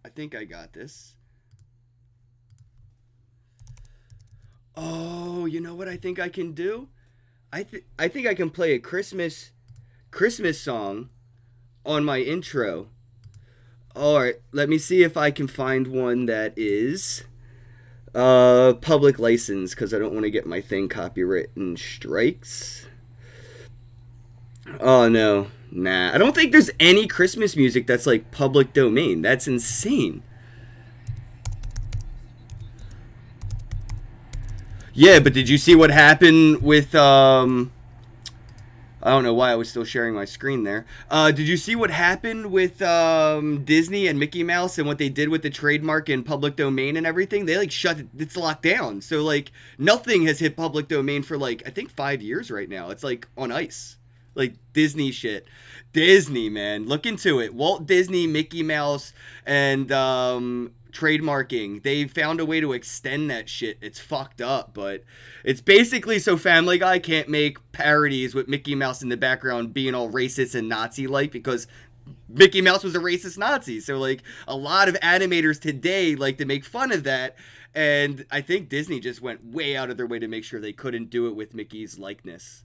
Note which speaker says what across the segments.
Speaker 1: I think I got this. Oh, you know what I think I can do? I think I can play a Christmas song on my intro. All right, let me see if I can find one that is public license, because I don't want to get my thing copywritten strikes. Oh no, nah. I don't think there's any Christmas music that's like public domain. That's insane. Yeah, but did you see what happened with I don't know why I was still sharing my screen there. Did you see what happened with Disney and Mickey Mouse and what they did with the trademark and public domain and everything? They like shut it, it's locked down. So like nothing has hit public domain for like I think 5 years right now. It's like on ice. Like Disney shit. Disney, man. Look into it. Walt Disney, Mickey Mouse, and trademarking. They found a way to extend that shit. It's fucked up, but it's basically so Family Guy can't make parodies with Mickey Mouse in the background being all racist and Nazi-like, because Mickey Mouse was a racist Nazi. So like a lot of animators today like to make fun of that, and I think Disney just went way out of their way to make sure they couldn't do it with Mickey's likeness.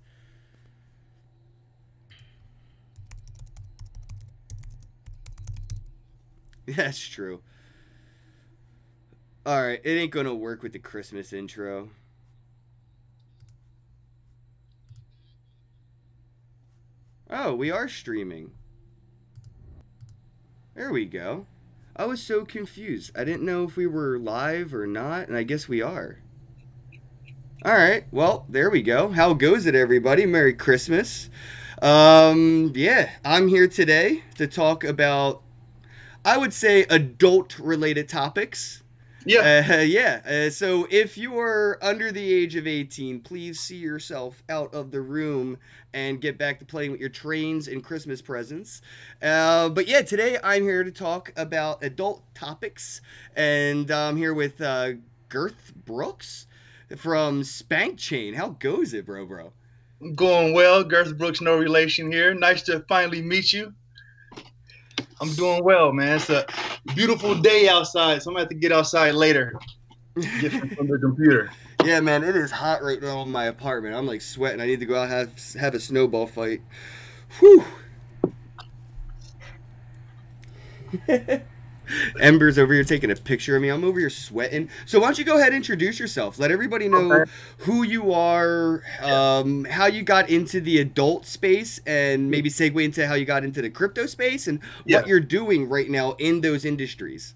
Speaker 1: That's true. Alright, it ain't gonna work with the Christmas intro. Oh, we are streaming. There we go. I was so confused. I didn't know if we were live or not, and I guess we are. Alright, well, there we go. How goes it, everybody? Merry Christmas. Yeah, I'm here today to talk about, I would say, adult-related topics. Yeah. So if you are under the age of 18, please see yourself out of the room and get back to playing with your trains and Christmas presents. But yeah, today I'm here to talk about adult topics, and I'm here with Girth Brooks from Spank Chain. How goes it, bro?
Speaker 2: Going well. Girth Brooks, no relation here. Nice to finally meet you. I'm doing well, man. It's a beautiful day outside, so I'm going to have to get outside later. Get from the computer.
Speaker 1: Yeah, man, it is hot right now in my apartment. I'm like sweating. I need to go out and have a snowball fight. Whew. Ember's over here taking a picture of me. I'm over here sweating. So why don't you go ahead and introduce yourself? Let everybody know who you are, how you got into the adult space, and maybe segue into how you got into the crypto space and what you're doing right now in those industries.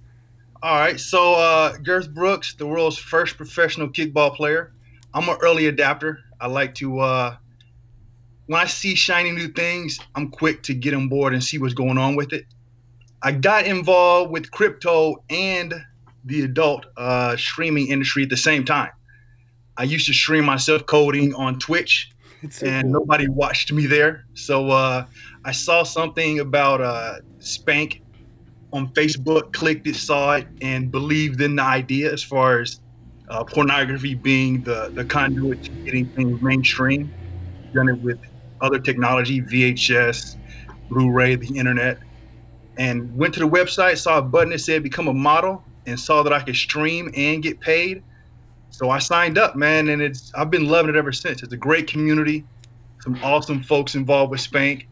Speaker 2: All right. So Girth Brooks, the world's first professional kickball player. I'm an early adapter. I like to, when I see shiny new things, I'm quick to get on board and see what's going on with it. I got involved with crypto and the adult streaming industry at the same time. I used to stream myself coding on Twitch, and nobody watched me there. So I saw something about Spank on Facebook, clicked it, saw it, and believed in the idea as far as pornography being the conduit to getting things mainstream. Done it with other technology, VHS, Blu-ray, the internet. And went to the website, saw a button that said become a model, and saw that I could stream and get paid. So I signed up, man, and I've been loving it ever since. It's a great community, some awesome folks involved with Spank.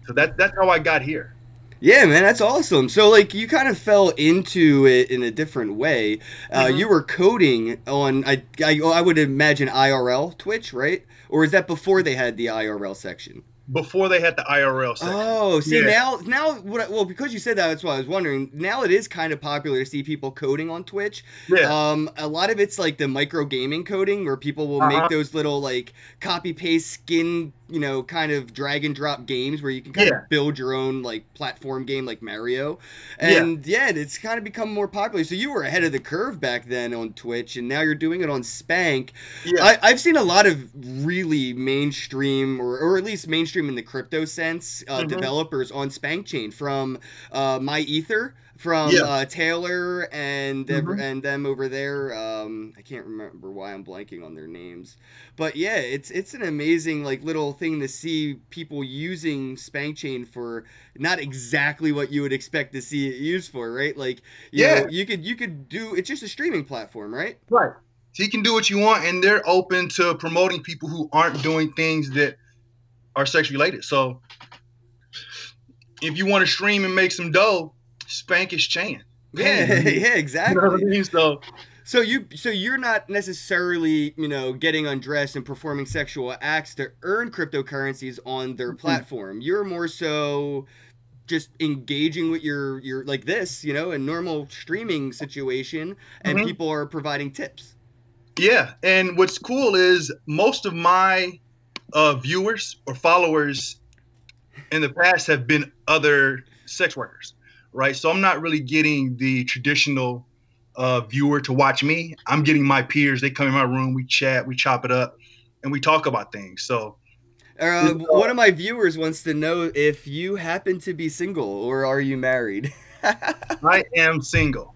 Speaker 2: So that's how I got here.
Speaker 1: Yeah, man, that's awesome. So, like, you kind of fell into it in a different way. You were coding on, I would imagine, IRL Twitch, right? Or is that before they had the IRL section?
Speaker 2: Before they had the IRL section.
Speaker 1: Oh, see, now well, because you said that, that's why I was wondering. Now it is kind of popular to see people coding on Twitch.
Speaker 2: Yeah.
Speaker 1: A lot of it's like the micro gaming coding, where people will make those little like copy paste skin, you know, kind of drag and drop games where you can kind of build your own like platform game like Mario. And it's kind of become more popular. So you were ahead of the curve back then on Twitch, and now you're doing it on Spank. I've seen a lot of really mainstream or at least mainstream mainstream in the crypto sense,
Speaker 2: Hmm.
Speaker 1: developers on SpankChain from My Ether, from
Speaker 2: Yeah.
Speaker 1: Taylor
Speaker 2: Hmm.
Speaker 1: and them over there. I can't remember why I'm blanking on their names, but yeah, it's an amazing like little thing to see people using SpankChain for not exactly what you would expect to see it used for, right? Like
Speaker 2: Yeah.
Speaker 1: you could do it's just a streaming platform, right?
Speaker 2: Right. So you can do what you want, and they're open to promoting people who aren't doing things that are sex related. So if you want to stream and make some dough, spank is chain. Pain. I
Speaker 1: Yeah,
Speaker 2: mean,
Speaker 1: yeah,
Speaker 2: you know what I
Speaker 1: exactly.
Speaker 2: mean? So
Speaker 1: So you're not necessarily, getting undressed and performing sexual acts to earn cryptocurrencies on their platform. You're more so just engaging with your like this, a normal streaming situation, and
Speaker 2: mhm.
Speaker 1: people are providing tips.
Speaker 2: Yeah. And what's cool is most of my viewers or followers in the past have been other sex workers, right? So I'm not really getting the traditional viewer to watch me. I'm getting my peers. They come in my room, we chat, we chop it up, and we talk about things. So it's,
Speaker 1: One of my viewers wants to know if you happen to be single or are you married?
Speaker 2: I am single.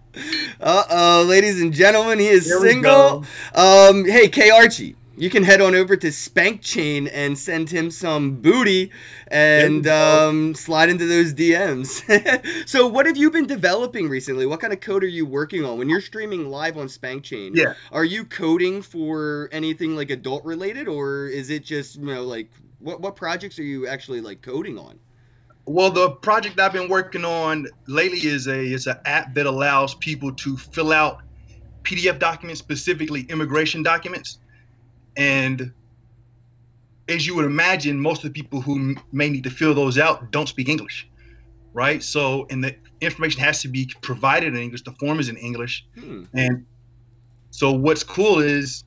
Speaker 1: Uh-oh, ladies and gentlemen, he is
Speaker 2: There we
Speaker 1: single.
Speaker 2: go.
Speaker 1: Hey, K Archie, you can head on over to Spank Chain and send him some booty
Speaker 2: There we
Speaker 1: and
Speaker 2: go.
Speaker 1: slide into those DMs. So, what have you been developing recently? What kind of code are you working on when you're streaming live on Spank Chain?
Speaker 2: Yeah.
Speaker 1: Are you coding for anything like adult related, or is it just like what projects are you actually like coding on?
Speaker 2: Well, the project I've been working on lately is an app that allows people to fill out PDF documents, specifically immigration documents. And as you would imagine, most of the people who may need to fill those out don't speak English, right? So, and the information has to be provided in English. The form is in English.
Speaker 1: Hmm.
Speaker 2: And so, what's cool is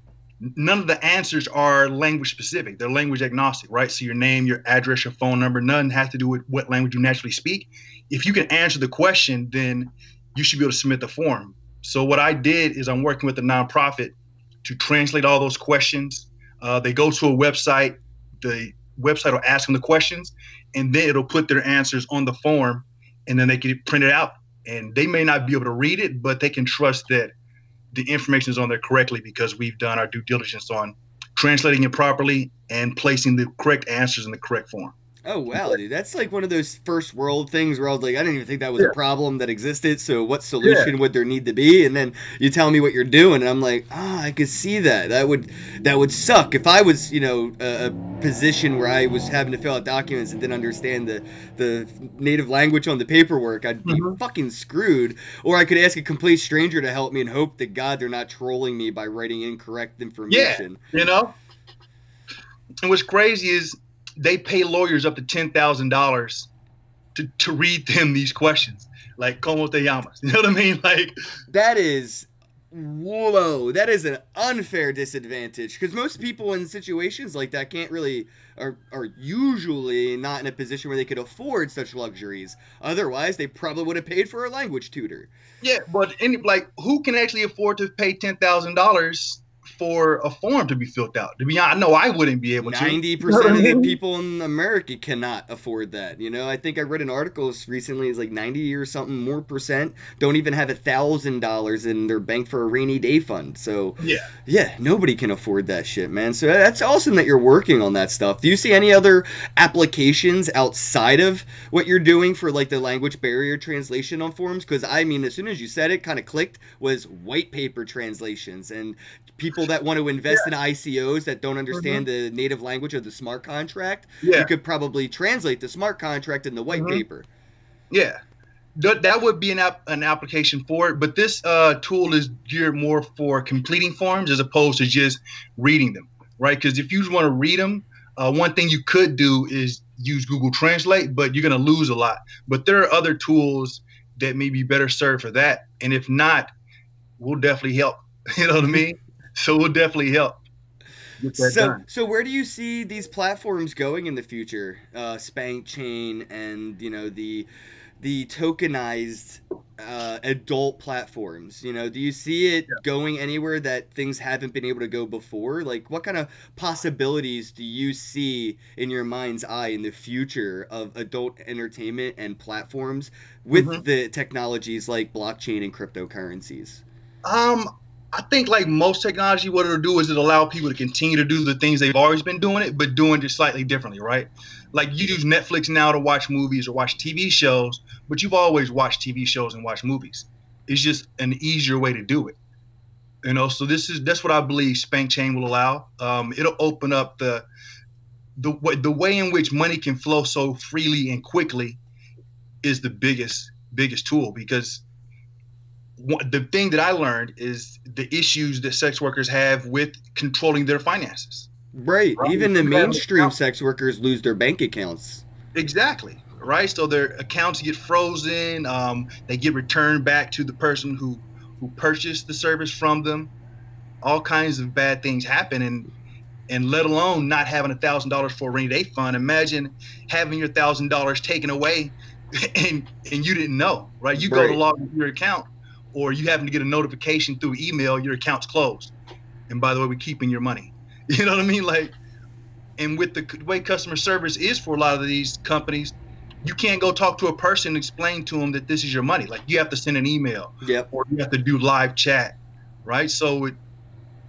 Speaker 2: none of the answers are language specific. They're language agnostic, right? So, your name, your address, your phone number, none has to do with what language you naturally speak. If you can answer the question, then you should be able to submit the form. So, what I did is I'm working with a nonprofit to translate all those questions. They go to a website. The website will ask them the questions, and then it'll put their answers on the form, and then they can print it out. And they may not be able to read it, but they can trust that the information is on there correctly because we've done our due diligence on translating it properly and placing the correct answers in the correct form.
Speaker 1: Oh wow, dude, that's like one of those first world things where I was like, I didn't even think that was a
Speaker 2: Yeah,
Speaker 1: problem that existed. So what
Speaker 2: yeah,
Speaker 1: solution would there need to be? And then you tell me what you're doing, and I'm like, I could see that. That would suck if I was, a position where I was having to fill out documents and didn't understand the native language on the paperwork. I'd be
Speaker 2: hmm,
Speaker 1: fucking screwed. Or I could ask a complete stranger to help me and hope to God they're not trolling me by writing incorrect
Speaker 2: yeah.
Speaker 1: information.
Speaker 2: You know, and what's crazy is they pay lawyers up to $10,000 to read them these questions, like como te llamas. You know what I mean? Like,
Speaker 1: That is whoa, that is an unfair disadvantage because most people in situations like that can't really are usually not in a position where they could afford such luxuries. Otherwise, they probably would have paid for a language tutor.
Speaker 2: yeah, but like, who can actually afford to pay $10,000 for a form to be filled out? To be honest, no, I wouldn't be able to. You know what
Speaker 1: 90%
Speaker 2: I
Speaker 1: of the
Speaker 2: mean?
Speaker 1: people in America cannot afford that. I think I read an article recently. It's like 90 or something more percent don't even have $1,000 in their bank for a rainy day fund. So,
Speaker 2: Yeah.
Speaker 1: yeah, nobody can afford that shit, man. So that's awesome that you're working on that stuff. Do you see any other applications outside of what you're doing for like the language barrier translation on forums? Because I mean, as soon as you said it, kind of clicked was white paper translations and people that want to invest in
Speaker 2: Yeah.
Speaker 1: ICOs that don't understand
Speaker 2: Hmm.
Speaker 1: the native language of the smart contract. You
Speaker 2: Yeah.
Speaker 1: could probably translate the smart contract in the white
Speaker 2: Hmm.
Speaker 1: paper.
Speaker 2: Yeah. That would be an application for it, but this tool is geared more for completing forms as opposed to just reading them, right? Because if you just want to read them, one thing you could do is use Google Translate, but you're going to lose a lot. But there are other tools that may be better served for that, and if not, we'll definitely help. You know what I mean? So we'll definitely help get that
Speaker 1: So,
Speaker 2: done.
Speaker 1: so where do you see these platforms going in the future? Spank Chain and the tokenized adult platforms? You know, do you see
Speaker 2: Yeah.
Speaker 1: it going anywhere that things haven't been able to go before? Like, what kind of possibilities do you see in your mind's eye in the future of adult entertainment and platforms with
Speaker 2: hmm
Speaker 1: the technologies like blockchain and cryptocurrencies?
Speaker 2: Um, I think like most technology, what it'll do is it'll allow people to continue to do the things they've always been doing it, but doing it slightly differently, right? Like you use Netflix now to watch movies or watch TV shows, but you've always watched TV shows and watched movies. It's just an easier way to do it. You know, so that's what I believe Spank Chain will allow. It'll open up the way in which money can flow so freely and quickly is the biggest tool because the thing that I learned is the issues that sex workers have with controlling their finances.
Speaker 1: Right.
Speaker 2: Right?
Speaker 1: Even the
Speaker 2: You have an
Speaker 1: mainstream
Speaker 2: account.
Speaker 1: sex workers lose their bank accounts.
Speaker 2: Exactly. Right. So their accounts get frozen. They get returned back to the person who purchased the service from them. All kinds of bad things happen, and let alone not having $1,000 for a rainy day fund. Imagine having your $1,000 taken away, and you didn't know. Right. You go to
Speaker 1: Right.
Speaker 2: log into your account, or you happen to get a notification through email, your account's closed. And by the way, we're keeping your money. You know what I mean? Like, and with the way customer service is for a lot of these companies, you can't go talk to a person and explain to them that this is your money. Like you have to send an email
Speaker 1: Yep.
Speaker 2: or you have to do live chat, right? So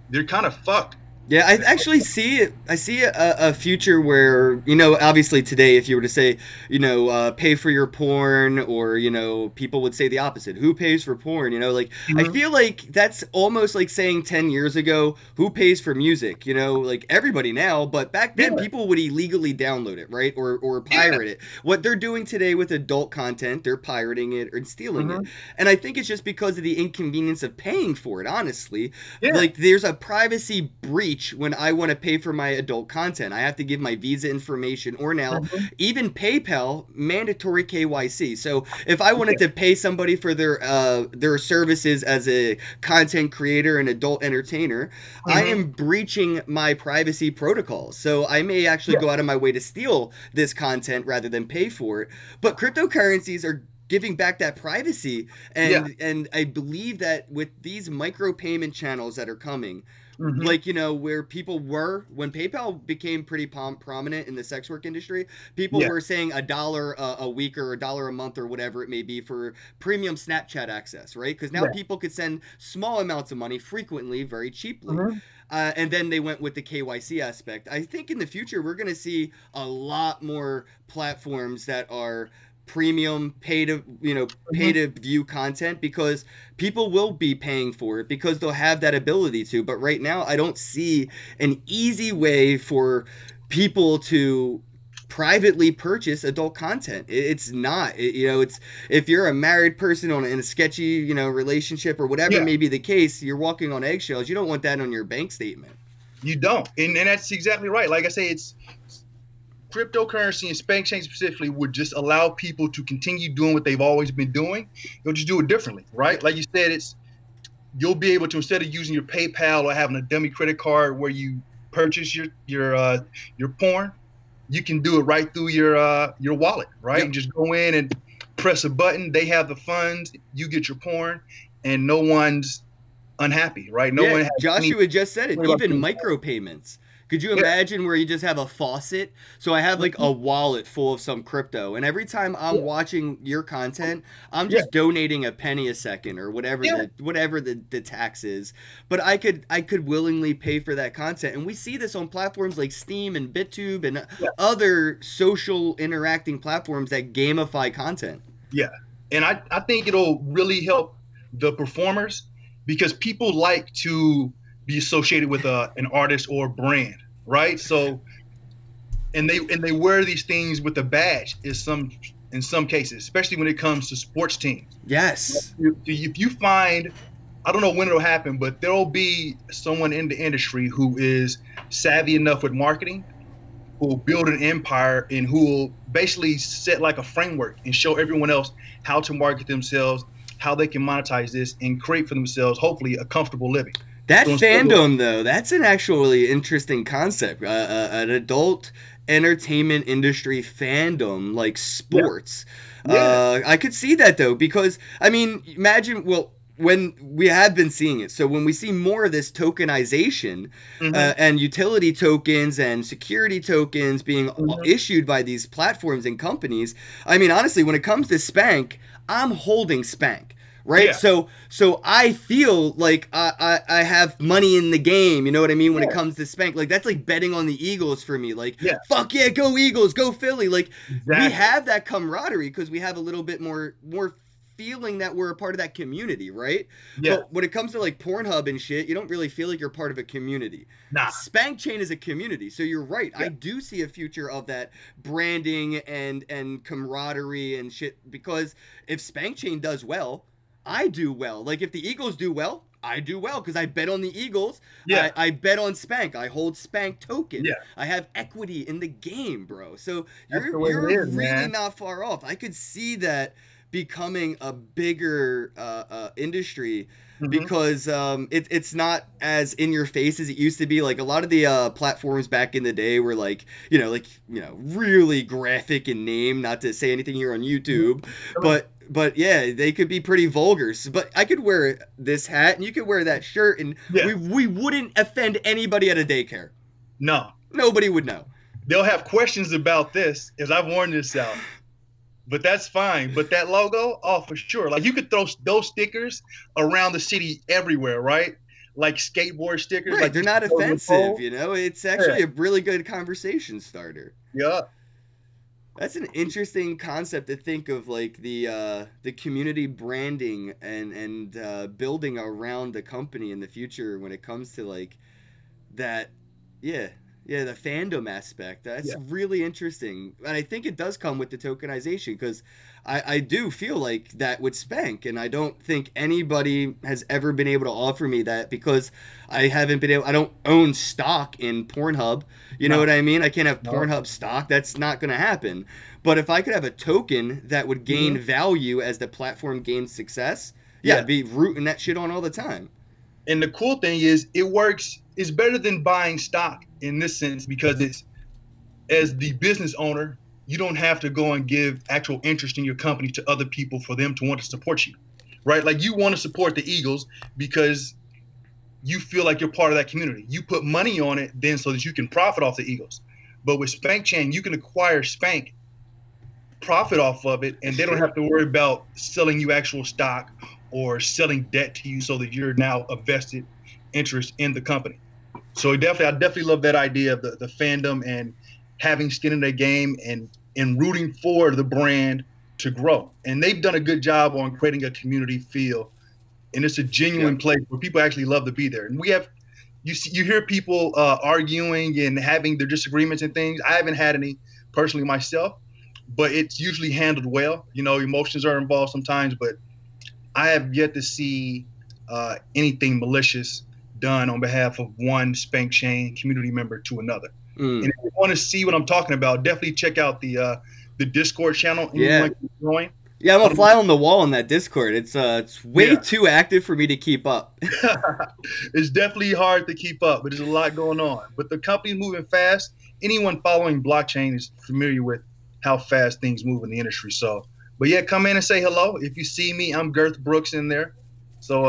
Speaker 2: they're kind of fucked.
Speaker 1: Yeah, I actually see it. I see a future where, you know, obviously today, if you were to say, you know, pay for your porn, or, you know, people would say the opposite. Who pays for porn? You know, like, I
Speaker 2: Mhm.
Speaker 1: feel like that's almost like saying 10 years ago, who pays for music? You know, like everybody now, but back then
Speaker 2: Yeah,
Speaker 1: people would illegally download it, right? Or
Speaker 2: yeah,
Speaker 1: pirate it. What they're doing today with adult content, they're pirating it or stealing it.
Speaker 2: mhm,
Speaker 1: And I think it's just because of the inconvenience of paying for it, honestly.
Speaker 2: yeah,
Speaker 1: Like there's a privacy breach when I want to pay for my adult content. I have to give my Visa information, or now
Speaker 2: mhm,
Speaker 1: even PayPal mandatory KYC. So if I wanted
Speaker 2: yeah,
Speaker 1: to pay somebody for their services as a content creator and adult entertainer, I
Speaker 2: mhm,
Speaker 1: am breaching my privacy protocols. So I may actually
Speaker 2: yeah,
Speaker 1: go out of my way to steal this content rather than pay for it. But cryptocurrencies are giving back that privacy,
Speaker 2: yeah,
Speaker 1: and I believe that with these micropayment channels that are coming,
Speaker 2: mhm,
Speaker 1: like, you know, where people were when PayPal became pretty prominent in the sex work industry, people
Speaker 2: yeah,
Speaker 1: were saying $1 a week or $1 a month or whatever it may be for premium Snapchat access, right? Because now
Speaker 2: yeah,
Speaker 1: people could send small amounts of money frequently very cheaply.
Speaker 2: mhm,
Speaker 1: And then they went with the KYC aspect. I think in the future we're going to see a lot more platforms that are premium, pay to, you know, pay
Speaker 2: mhm,
Speaker 1: to view content, because people will be paying for it because they'll have that ability to. But right now I don't see an easy way for people to privately purchase adult content. It's not, you know, it's, if you're a married person in a sketchy, you know, relationship or whatever
Speaker 2: yeah.
Speaker 1: may be the case, you're walking on eggshells. You don't want that on your bank statement.
Speaker 2: You don't, and that's exactly right. Like I say, it's cryptocurrency and spank chain specifically would just allow people to continue doing what they've always been doing. They'll just do it differently, right? Like you said, it's you'll be able to, instead of using your PayPal or having a dummy credit card where you purchase your porn, you can do it right through your wallet, right? You
Speaker 1: Yep.
Speaker 2: just go in and press a button. They have the funds. You get your porn, and no one's unhappy, right? No
Speaker 1: Yeah,
Speaker 2: one has any
Speaker 1: Joshua just said it.
Speaker 2: worry about
Speaker 1: Even
Speaker 2: things.
Speaker 1: micropayments. Could you
Speaker 2: Yeah,
Speaker 1: imagine where you just have a faucet? So I have like a wallet full of some crypto, and every time I'm
Speaker 2: yeah,
Speaker 1: watching your content, I'm
Speaker 2: yeah,
Speaker 1: just donating a penny a second or whatever
Speaker 2: yeah,
Speaker 1: the tax is. But I could willingly pay for that content, and we see this on platforms like Steam and BitTube and
Speaker 2: yeah.
Speaker 1: other social interacting platforms that gamify content.
Speaker 2: Yeah. And I think it'll really help the performers because people like to be associated with an artist or brand, right? So and they wear these things with a badge in some cases, especially when it comes to sports teams.
Speaker 1: Yes.
Speaker 2: If you find, I don't know when it'll happen, but there'll be someone in the industry who is savvy enough with marketing, who will build an empire and who will basically set like a framework and show everyone else how to market themselves, how they can monetize this and create for themselves, hopefully, a comfortable living.
Speaker 1: That
Speaker 2: So instead of,
Speaker 1: fandom, though, that's an actually interesting concept. An adult entertainment industry fandom like
Speaker 2: Yeah.
Speaker 1: sports.
Speaker 2: Yeah.
Speaker 1: I could see that though, because I mean, imagine, well, when we have been seeing it. So when we see more of this tokenization
Speaker 2: Hmm.
Speaker 1: and utility tokens and security tokens being
Speaker 2: Hmm.
Speaker 1: issued by these platforms and companies, I mean, honestly, when it comes to Spank, I'm holding Spank. Right,
Speaker 2: Yeah.
Speaker 1: so I feel like I have money in the game. You know what I mean? When it
Speaker 2: Yeah.
Speaker 1: comes to Spank, like that's like betting on the Eagles for me. Like,
Speaker 2: Yeah.
Speaker 1: fuck yeah, go Eagles, go Philly. Like we
Speaker 2: Exactly.
Speaker 1: have that camaraderie because we have a little bit more feeling that we're a part of that community, right?
Speaker 2: Yeah.
Speaker 1: But when it comes to like Pornhub and shit, you don't really feel like you're part of a community.
Speaker 2: Nah.
Speaker 1: Spank Chain is a community, so you're right.
Speaker 2: Yeah.
Speaker 1: I do see a future of that branding and camaraderie and shit, because if Spank Chain does well, I do well. Like if the Eagles do well, I do well because I bet on the Eagles.
Speaker 2: Yeah.
Speaker 1: I bet on Spank. I hold Spank token.
Speaker 2: Yeah.
Speaker 1: I have equity in the game, bro. So
Speaker 2: That's the way
Speaker 1: you're
Speaker 2: it is,
Speaker 1: really
Speaker 2: man.
Speaker 1: not far off. I could see that becoming a bigger industry
Speaker 2: Hmm.
Speaker 1: because it's not as in your face as it used to be. Like a lot of the platforms back in the day were like, really graphic in name, not to say anything here on YouTube, but yeah, they could be pretty vulgar. But I could wear this hat and you could wear that shirt and
Speaker 2: Yeah.
Speaker 1: we wouldn't offend anybody at a daycare.
Speaker 2: No.
Speaker 1: Nobody would know.
Speaker 2: They'll have questions about this, as I've worn this out. But that's fine. But that logo, oh, for sure. Like you could throw those stickers around the city everywhere, right? Like skateboard stickers.
Speaker 1: Right,
Speaker 2: Like
Speaker 1: they're
Speaker 2: you
Speaker 1: not
Speaker 2: throw on the
Speaker 1: offensive,
Speaker 2: pole.
Speaker 1: you know? It's
Speaker 2: Yeah.
Speaker 1: actually a really good conversation starter.
Speaker 2: Yeah.
Speaker 1: That's an interesting concept to think of, like the community branding and building around the company in the future when it comes to like that. Yeah, yeah, the fandom aspect. That's
Speaker 2: Yeah.
Speaker 1: really interesting, and I think it does come with the tokenization because I do feel like that with Spank, and I don't think anybody has ever been able to offer me that because I haven't been able. I don't own stock in Pornhub. You know
Speaker 2: No.
Speaker 1: what I mean? I can't have
Speaker 2: No.
Speaker 1: Pornhub stock. That's not going to happen. But if I could have a token that would gain
Speaker 2: Mhm.
Speaker 1: value as the platform gains success, yeah,
Speaker 2: Yeah.
Speaker 1: I'd be rooting that shit on all the time.
Speaker 2: And the cool thing is it works. It's better than buying stock in this sense because it's, as the business owner, you don't have to go and give actual interest in your company to other people for them to want to support you, right? Like you want to support the Eagles because you feel like you're part of that community. You put money on it then so that you can profit off the Eagles. But with Spank Chain, you can acquire Spank, profit off of it, and
Speaker 1: That's
Speaker 2: they don't
Speaker 1: true.
Speaker 2: have to worry about selling you actual stock or selling debt to you so that you're now a vested interest in the company. So I definitely love that idea of the fandom and having skin in the game and rooting for the brand to grow. And they've done a good job on creating a community feel. And it's a genuine
Speaker 1: Yep.
Speaker 2: place where people actually love to be there. And you hear people arguing and having their disagreements and things. I haven't had any personally myself, but it's usually handled well. You know, emotions are involved sometimes, but I have yet to see anything malicious done on behalf of one Spank Chain community member to another. And
Speaker 1: Mm.
Speaker 2: if you want to see what I'm talking about, definitely check out the Discord channel.
Speaker 1: Yeah.
Speaker 2: Anyone can join.
Speaker 1: Yeah, I'm a fly on the wall on that Discord. It's way
Speaker 2: Yeah.
Speaker 1: too active for me to keep up.
Speaker 2: It's definitely hard to keep up, but there's a lot going on. But the company's moving fast. Anyone following blockchain is familiar with how fast things move in the industry. So, but yeah, come in and say hello. If you see me, I'm Girth Brooks in there. So,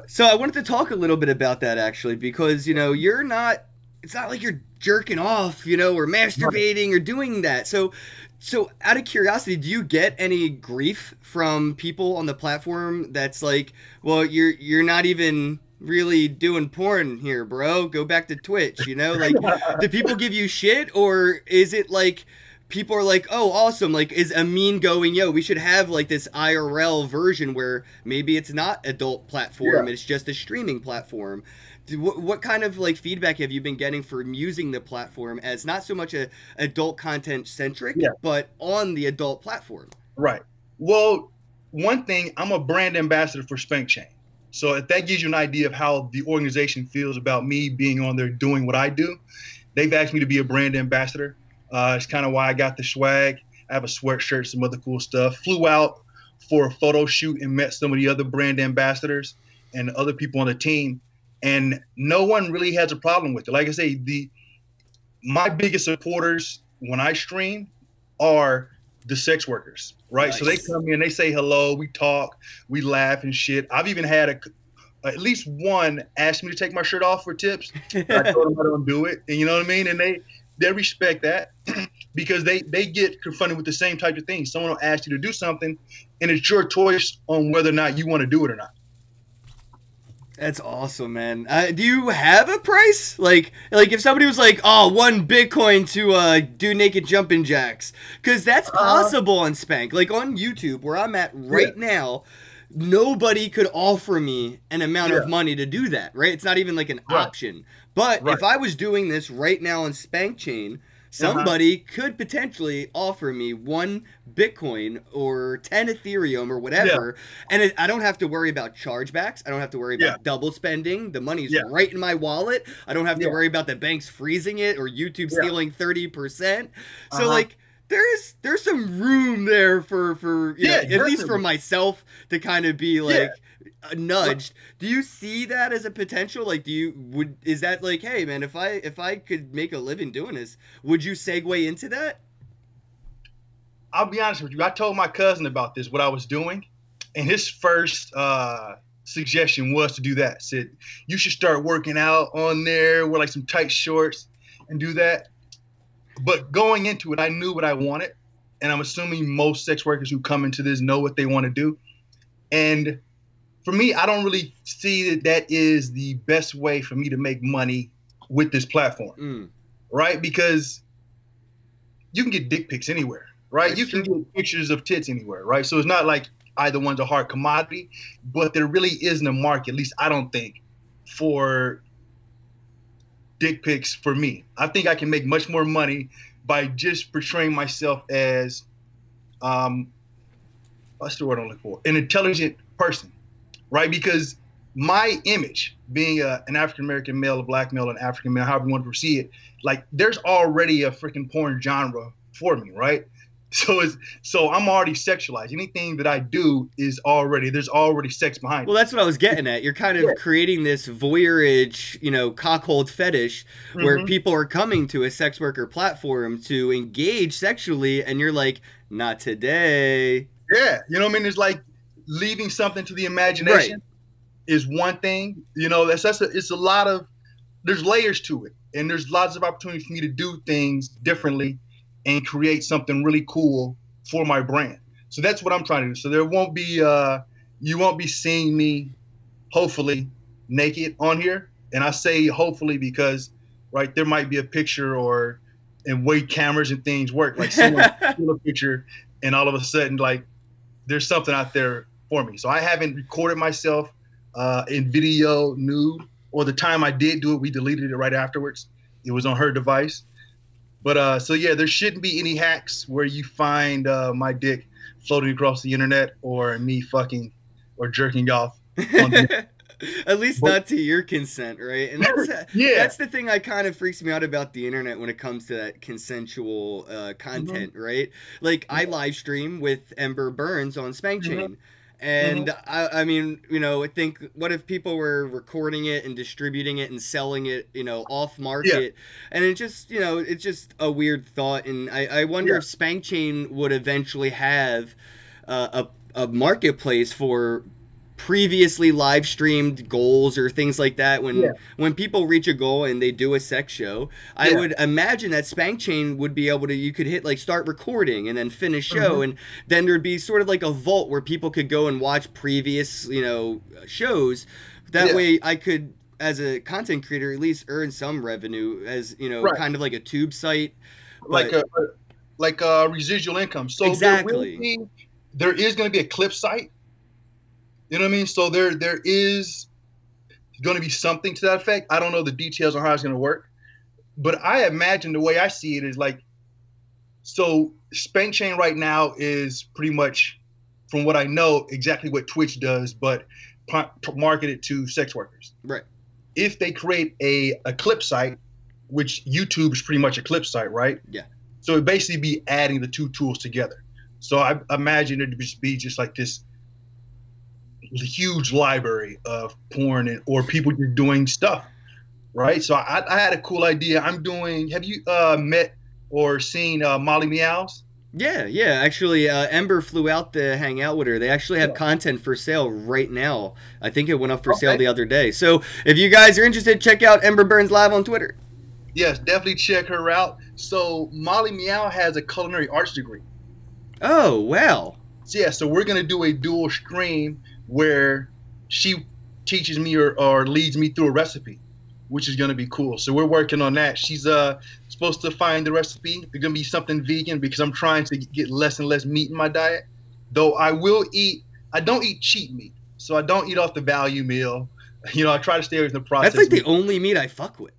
Speaker 1: So I wanted to talk a little bit about that actually, because you're not. It's not like you're jerking off, or masturbating or doing that. So out of curiosity, do you get any grief from people on the platform that's like, well, you're not even really doing porn here, bro. Go back to Twitch, Like, do people give you shit, or is it like people are like, oh, awesome, like, is Amin going, yo, we should have like this IRL version where maybe it's not adult platform,
Speaker 2: yeah.
Speaker 1: it's just a streaming platform. What kind of like feedback have you been getting from using the platform as not so much a adult content centric,
Speaker 2: Yeah.
Speaker 1: but on the adult platform?
Speaker 2: Right. Well, one thing, I'm a brand ambassador for Spank Chain. So if that gives you an idea of how the organization feels about me being on there doing what I do, they've asked me to be a brand ambassador. It's kind of why I got the swag. I have a sweatshirt, some other cool stuff. Flew out for a photo shoot and met some of the other brand ambassadors and other people on the team. And no one really has a problem with it. Like I say, my biggest supporters when I stream are the sex workers, right? So they
Speaker 1: Nice.
Speaker 2: come in, they say hello, we talk, we laugh and shit. I've even had at least one asked me to take my shirt off for tips. I told them I don't do it, and you know what I mean. And they respect that because they get confronted with the same type of things. Someone will ask you to do something, and it's your choice on whether or not you want to do it or not.
Speaker 1: That's awesome, man. Do you have a price? Like if somebody was like, "Oh, 1 Bitcoin to do naked jumping jacks," because that's possible on Spank. Like on YouTube, where I'm at right now, nobody could offer me an amount of money to do that. Right? It's not even like an option. But if I was doing this right now on Spank Chain, somebody could potentially offer me 1 Bitcoin or 10 Ethereum or whatever, and I don't have to worry about chargebacks. I don't have to worry about double spending. The money's right in my wallet. I don't have to worry about the banks freezing it or YouTube stealing 30%. So like, there's some room there for you know, at least for myself to kind of be like nudged. Do you see that as a potential? Like, is that like, hey man, if I could make a living doing this, would you segue into that?
Speaker 2: I'll be honest with you. I told my cousin about this, what I was doing, and his first suggestion was to do that. Said you should start working out on there, wear like some tight shorts, and do that. But going into it, I knew what I wanted, and I'm assuming most sex workers who come into this know what they want to do. And for me, I don't really see that is the best way for me to make money with this platform, right? Because you can get dick pics anywhere, right? That's you can get pictures of tits anywhere, right? So it's not like either one's a hard commodity, but there really isn't a market, at least I don't think, for dick pics for me. I think I can make much more money by just portraying myself as, what's the word I'm looking for? An intelligent person. Right, because my image, being an African-American male, a black male, an African male, however you want to see it, like there's already a freaking porn genre for me, right? So I'm already sexualized. Anything that I do there's already sex behind it.
Speaker 1: Well, that's what I was getting at. You're kind of creating this voyeurage, cockhold fetish where people are coming to a sex worker platform to engage sexually, and you're like, not today.
Speaker 2: Yeah, you know what I mean? It's like leaving something to the imagination is one thing. It's a lot of, there's layers to it, and there's lots of opportunities for me to do things differently and create something really cool for my brand. So that's what I'm trying to do. So there won't be you won't be seeing me hopefully naked on here. And I say hopefully because there might be a picture and way cameras and things work, like someone steal a picture and all of a sudden there's something out there for me. So I haven't recorded myself in video nude, or the time I did do it, we deleted it right afterwards. It was on her device. But so yeah, there shouldn't be any hacks where you find my dick floating across the internet or me fucking or jerking off.
Speaker 1: At least not to your consent, right? And that's that's the thing that kind of freaks me out about the internet when it comes to that consensual content, right? Like I live stream with Ember Burns on Spank Chain. And I mean, I think, what if people were recording it and distributing it and selling it, off market? And it just, it's just a weird thought. And I wonder if Spank Chain would eventually have a marketplace for previously live streamed goals or things like that. When people reach a goal and they do a sex show, I would imagine that Spank Chain would be able to, you could hit start recording and then finish show, and then there'd be sort of like a vault where people could go and watch previous shows. That way I could, as a content creator, at least earn some revenue as kind of like a tube site,
Speaker 2: like a residual income. So
Speaker 1: exactly,
Speaker 2: there is going to be a clip site. You know what I mean? So there is going to be something to that effect. I don't know the details on how it's going to work, but I imagine the way I see it is so Spank Chain right now is pretty much, from what I know, exactly what Twitch does, but marketed to sex workers.
Speaker 1: Right.
Speaker 2: If they create a clip site, which YouTube is pretty much a clip site, right? Yeah. So it basically be adding the two tools together. So I imagine it to be just like this huge library of porn or people just doing stuff, right? So I had a cool idea. Have you met or seen Molly Meows?
Speaker 1: Yeah, yeah. Actually, Ember flew out to hang out with her. They actually have
Speaker 2: Yeah.
Speaker 1: content for sale right now. I think it went up for sale
Speaker 2: Okay.
Speaker 1: the other day. So if you guys are interested, check out Ember Burns Live on Twitter.
Speaker 2: Yes, definitely check her out. So Molly Meow has a culinary arts degree.
Speaker 1: Oh, wow.
Speaker 2: So yeah, so we're gonna do a dual stream where she teaches me or leads me through a recipe, which is gonna be cool. So we're working on that. She's supposed to find the recipe. It's gonna be something vegan because I'm trying to get less and less meat in my diet. Though I will eat, I don't eat cheap meat, so I don't eat off the value meal. You know, I try to stay away from the
Speaker 1: That's
Speaker 2: processed
Speaker 1: like the
Speaker 2: meat.
Speaker 1: only meat I fuck with.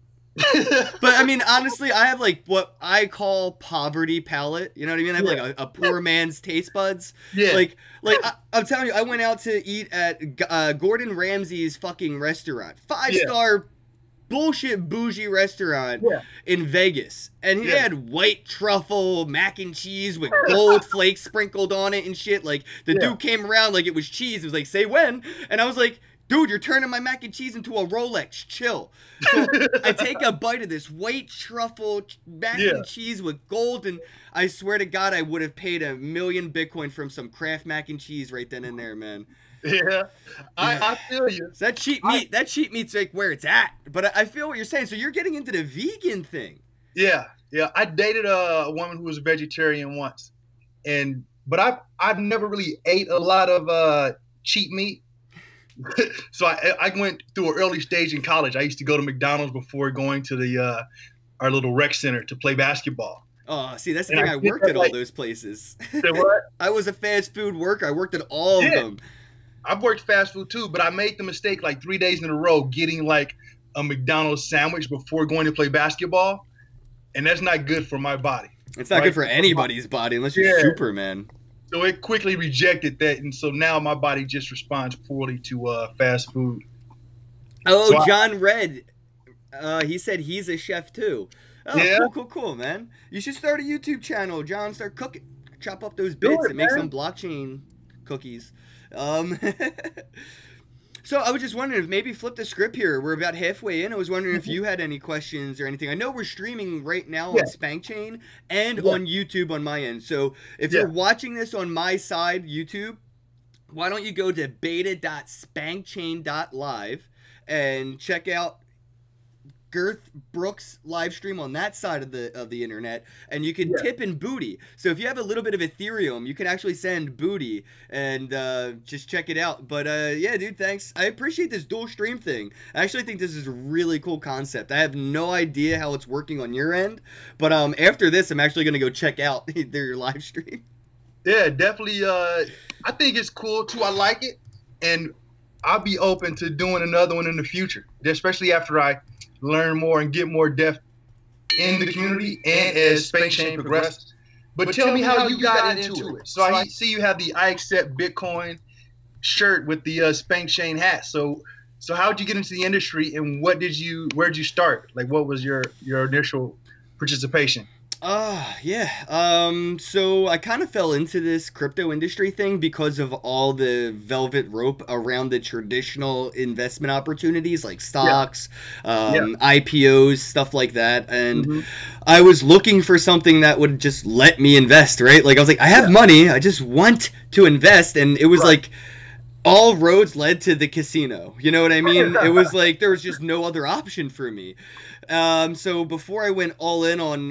Speaker 1: But I mean, honestly, I have like what I call poverty palate. You know what I mean? I have like a poor man's taste buds.
Speaker 2: Yeah.
Speaker 1: I'm telling you, I went out to eat at Gordon Ramsay's fucking restaurant, five
Speaker 2: Yeah.
Speaker 1: star bullshit bougie restaurant
Speaker 2: Yeah.
Speaker 1: in Vegas, and he
Speaker 2: Yeah.
Speaker 1: had white truffle mac and cheese with gold flakes sprinkled on it and shit. Like the
Speaker 2: Yeah.
Speaker 1: dude came around like it was cheese. It was like, say when, and I was like, dude, you're turning my mac and cheese into a Rolex. Chill. So I take a bite of this white truffle mac
Speaker 2: Yeah.
Speaker 1: and cheese with gold, and I swear to God, I would have paid $1 million Bitcoin from some Kraft mac and cheese right then and there, man.
Speaker 2: Yeah. I feel you.
Speaker 1: So that cheap meat's like where it's at. But I feel what you're saying. So you're getting into the vegan thing.
Speaker 2: Yeah, yeah. I dated a woman who was a vegetarian once, but I've never really ate a lot of cheap meat. So I went through an early stage in college. I used to go to McDonald's before going to the our little rec center to play basketball.
Speaker 1: Oh, see, that's the
Speaker 2: And
Speaker 1: thing.
Speaker 2: I
Speaker 1: I
Speaker 2: think
Speaker 1: worked
Speaker 2: that,
Speaker 1: at all
Speaker 2: like-
Speaker 1: those places.
Speaker 2: Say what?
Speaker 1: I was a fast food worker. I worked at all of
Speaker 2: Yeah.
Speaker 1: them.
Speaker 2: I've worked fast food too, but I made the mistake like 3 days in a row getting like a McDonald's sandwich before going to play basketball, and that's not good for my body.
Speaker 1: It's not
Speaker 2: Right.
Speaker 1: good for anybody's body unless you're
Speaker 2: Yeah.
Speaker 1: Superman.
Speaker 2: So it quickly rejected that, and so now my body just responds poorly to fast food.
Speaker 1: Oh,
Speaker 2: So
Speaker 1: John Red. He said he's a chef too. Oh,
Speaker 2: Yeah.
Speaker 1: cool, man. You should start a YouTube channel, John. Start cooking. Chop up those bits
Speaker 2: it,
Speaker 1: and make
Speaker 2: man.
Speaker 1: some blockchain cookies. So I was just wondering if maybe flip the script here. We're about halfway in. I was wondering if you had any questions or anything. I know we're streaming right now
Speaker 2: Yeah.
Speaker 1: on SpankChain and
Speaker 2: Yeah.
Speaker 1: on YouTube on my end. So if
Speaker 2: Yeah.
Speaker 1: you're watching this on my side, YouTube, why don't you go to beta.spankchain.live and check out Girth Brooks live stream on that side of the internet, and you can
Speaker 2: Yeah.
Speaker 1: tip in booty. So if you have a little bit of Ethereum, you can actually send booty and just check it out. But yeah, dude, thanks. I appreciate this dual stream thing. I actually think this is a really cool concept. I have no idea how it's working on your end, but after this, I'm actually gonna go check out their live stream.
Speaker 2: Yeah, definitely. I think it's cool too. I like it, and I'll be open to doing another one in the future, especially after I learn more and get more depth in the community and as Spank Chain progresses. But tell me how you got into it. So I see you have the I Accept Bitcoin shirt with the Spank Chain hat. So how did you get into the industry, and where did you start? Like, what was your initial participation?
Speaker 1: Yeah. So I kind of fell into this crypto industry thing because of all the velvet rope around the traditional investment opportunities like stocks, IPOs, stuff like that. And I was looking for something that would just let me invest, right? Like I was like, I have money, I just want to invest. And it was like, all roads led to the casino. You know what I mean? It was like there was just no other option for me. So before I went all in on,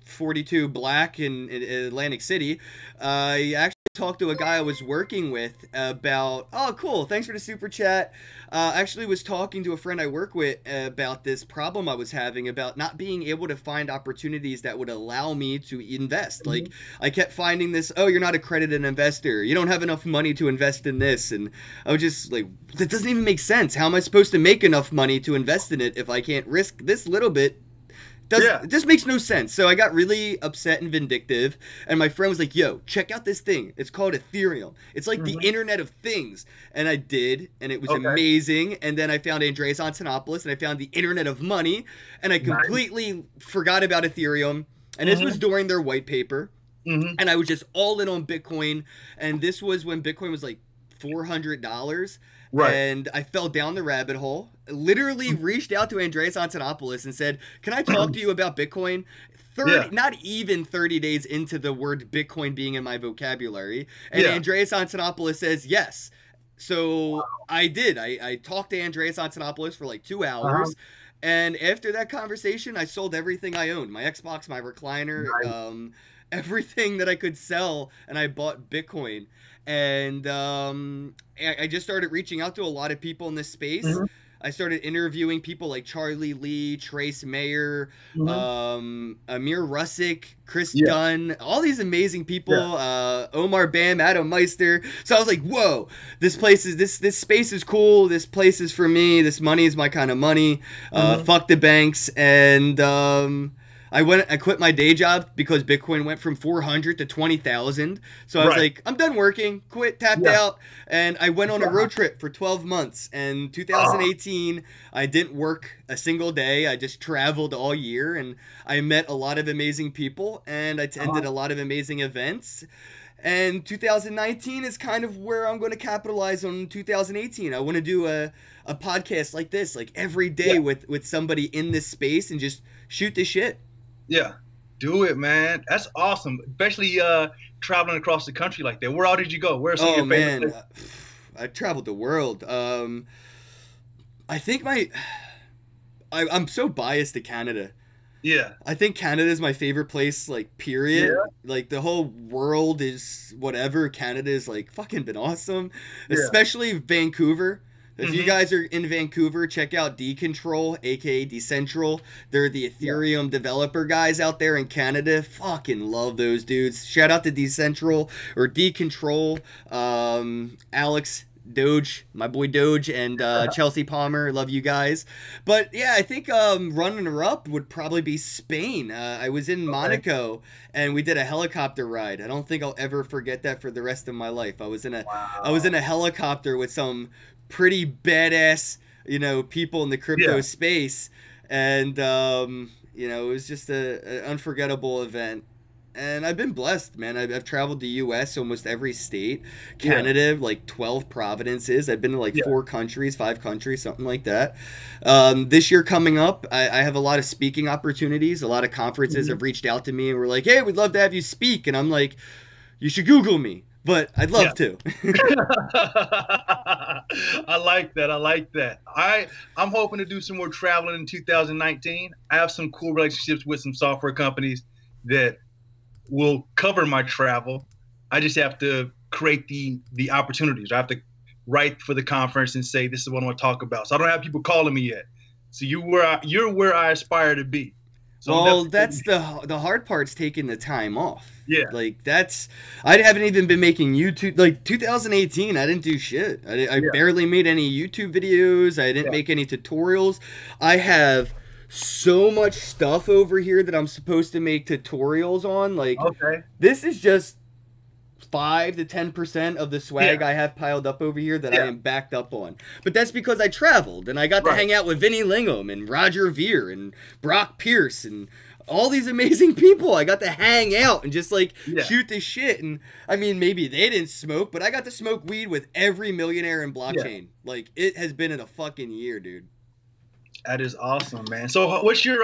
Speaker 1: 42 Black in Atlantic City, I actually talked to a guy I was working with about, oh, cool, thanks for the super chat. Actually was talking to a friend I work with about this problem I was having about not being able to find opportunities that would allow me to invest. Like, I kept finding this, oh, you're not accredited investor. You don't have enough money to invest in this. And I was just like, that doesn't even make sense. How am I supposed to make enough money to invest in it if I can't risk this little bit? It just makes no sense. So I got really upset and vindictive, and my friend was like, yo, check out this thing. It's called Ethereum. It's like the Internet of Things. And I did, and it was amazing. And then I found Andreas Antonopoulos, and I found the Internet of Money, and I completely forgot about Ethereum. And this was during their white paper. And I was just all in on Bitcoin. And this was when Bitcoin was like $400.
Speaker 2: Right.
Speaker 1: And I fell down the rabbit hole. Literally reached out to Andreas Antonopoulos and said, "Can I talk to you about Bitcoin?" 30,
Speaker 2: Yeah.
Speaker 1: not even 30 days into the word Bitcoin being in my vocabulary. And
Speaker 2: Yeah.
Speaker 1: Andreas Antonopoulos says yes. So I did. I talked to Andreas Antonopoulos for like 2 hours. And after that conversation, I sold everything I owned. My Xbox, my recliner,
Speaker 2: Nice.
Speaker 1: everything that I could sell. And I bought Bitcoin. And I just started reaching out to a lot of people in this space.
Speaker 2: Mhm.
Speaker 1: I started interviewing people like Charlie Lee, Trace Mayer,
Speaker 2: Mhm.
Speaker 1: Amir Russick, Chris
Speaker 2: Yeah.
Speaker 1: Dunn, all these amazing people,
Speaker 2: Yeah.
Speaker 1: Omar Bam, Adam Meister. So I was like, whoa, this space is cool. This place is for me. This money is my kind of money.
Speaker 2: Mhm.
Speaker 1: Fuck the banks. And I quit my day job because Bitcoin went from 400 to 20,000. So I was
Speaker 2: Right.
Speaker 1: like, I'm done working, quit, tapped
Speaker 2: Yeah.
Speaker 1: out. And I went on a road trip for 12 months. And 2018, I didn't work a single day. I just traveled all year and I met a lot of amazing people and I attended a lot of amazing events. And 2019 is kind of where I'm going to capitalize on 2018. I want to do a podcast like this, like every day
Speaker 2: Yeah.
Speaker 1: with somebody in this space and just shoot the shit.
Speaker 2: Yeah. Do it, man. That's awesome. Especially traveling across the country like that. Where all did you go? Where are some of
Speaker 1: Oh
Speaker 2: your favorite
Speaker 1: man,
Speaker 2: places?
Speaker 1: I traveled the world. I think I'm so biased to Canada.
Speaker 2: Yeah.
Speaker 1: I think Canada is my favorite place, like, period.
Speaker 2: Yeah.
Speaker 1: Like, the whole world is whatever. Canada is, like, fucking been awesome.
Speaker 2: Yeah.
Speaker 1: Especially Vancouver. If you
Speaker 2: Mhm.
Speaker 1: guys are in Vancouver, check out Decontrol, aka Decentral. They're the Ethereum developer guys out there in Canada. Fucking love those dudes. Shout out to Decentral or Decontrol. Alex Doge, my boy Doge, and Chelsea Palmer. Love you guys. But yeah, I think runner up would probably be Spain. I was in Monaco and we did a helicopter ride. I don't think I'll ever forget that for the rest of my life. I was in a helicopter with some pretty badass, people in the crypto
Speaker 2: Yeah.
Speaker 1: space, and it was just an unforgettable event. And I've been blessed, man. I've traveled the U.S. almost every state, Canada, like 12 provinces. I've been to like
Speaker 2: Yeah.
Speaker 1: 5 countries, something like that. This year coming up, I have a lot of speaking opportunities. A lot of conferences have reached out to me and were like, "Hey, we'd love to have you speak." And I'm like, "You should Google me." But I'd love to.
Speaker 2: I like that. I like that. I'm hoping to do some more traveling in 2019. I have some cool relationships with some software companies that will cover my travel. I just have to create the opportunities. I have to write for the conference and say this is what I want to talk about. So I don't have people calling me yet. So you're where I aspire to be. So
Speaker 1: Well, that's the hard part's taking the time off.
Speaker 2: Yeah.
Speaker 1: Like I haven't even been making YouTube. Like 2018, I didn't do shit. I barely made any YouTube videos. I didn't make any tutorials. I have so much stuff over here that I'm supposed to make tutorials on. Like,
Speaker 2: Okay.
Speaker 1: this is just 5 to 10% of the swag
Speaker 2: Yeah.
Speaker 1: I have piled up over here that I
Speaker 2: Yeah.
Speaker 1: am backed up on. But that's because I traveled and I got to
Speaker 2: Right.
Speaker 1: hang out with Vinny Lingham and Roger Veer and Brock Pierce and all these amazing people. I got to hang out and just like
Speaker 2: Yeah.
Speaker 1: shoot this shit. And I mean, maybe they didn't smoke, but I got to smoke weed with every millionaire in blockchain. Like, it has been a fucking year, dude.
Speaker 2: That is awesome, man. So what's your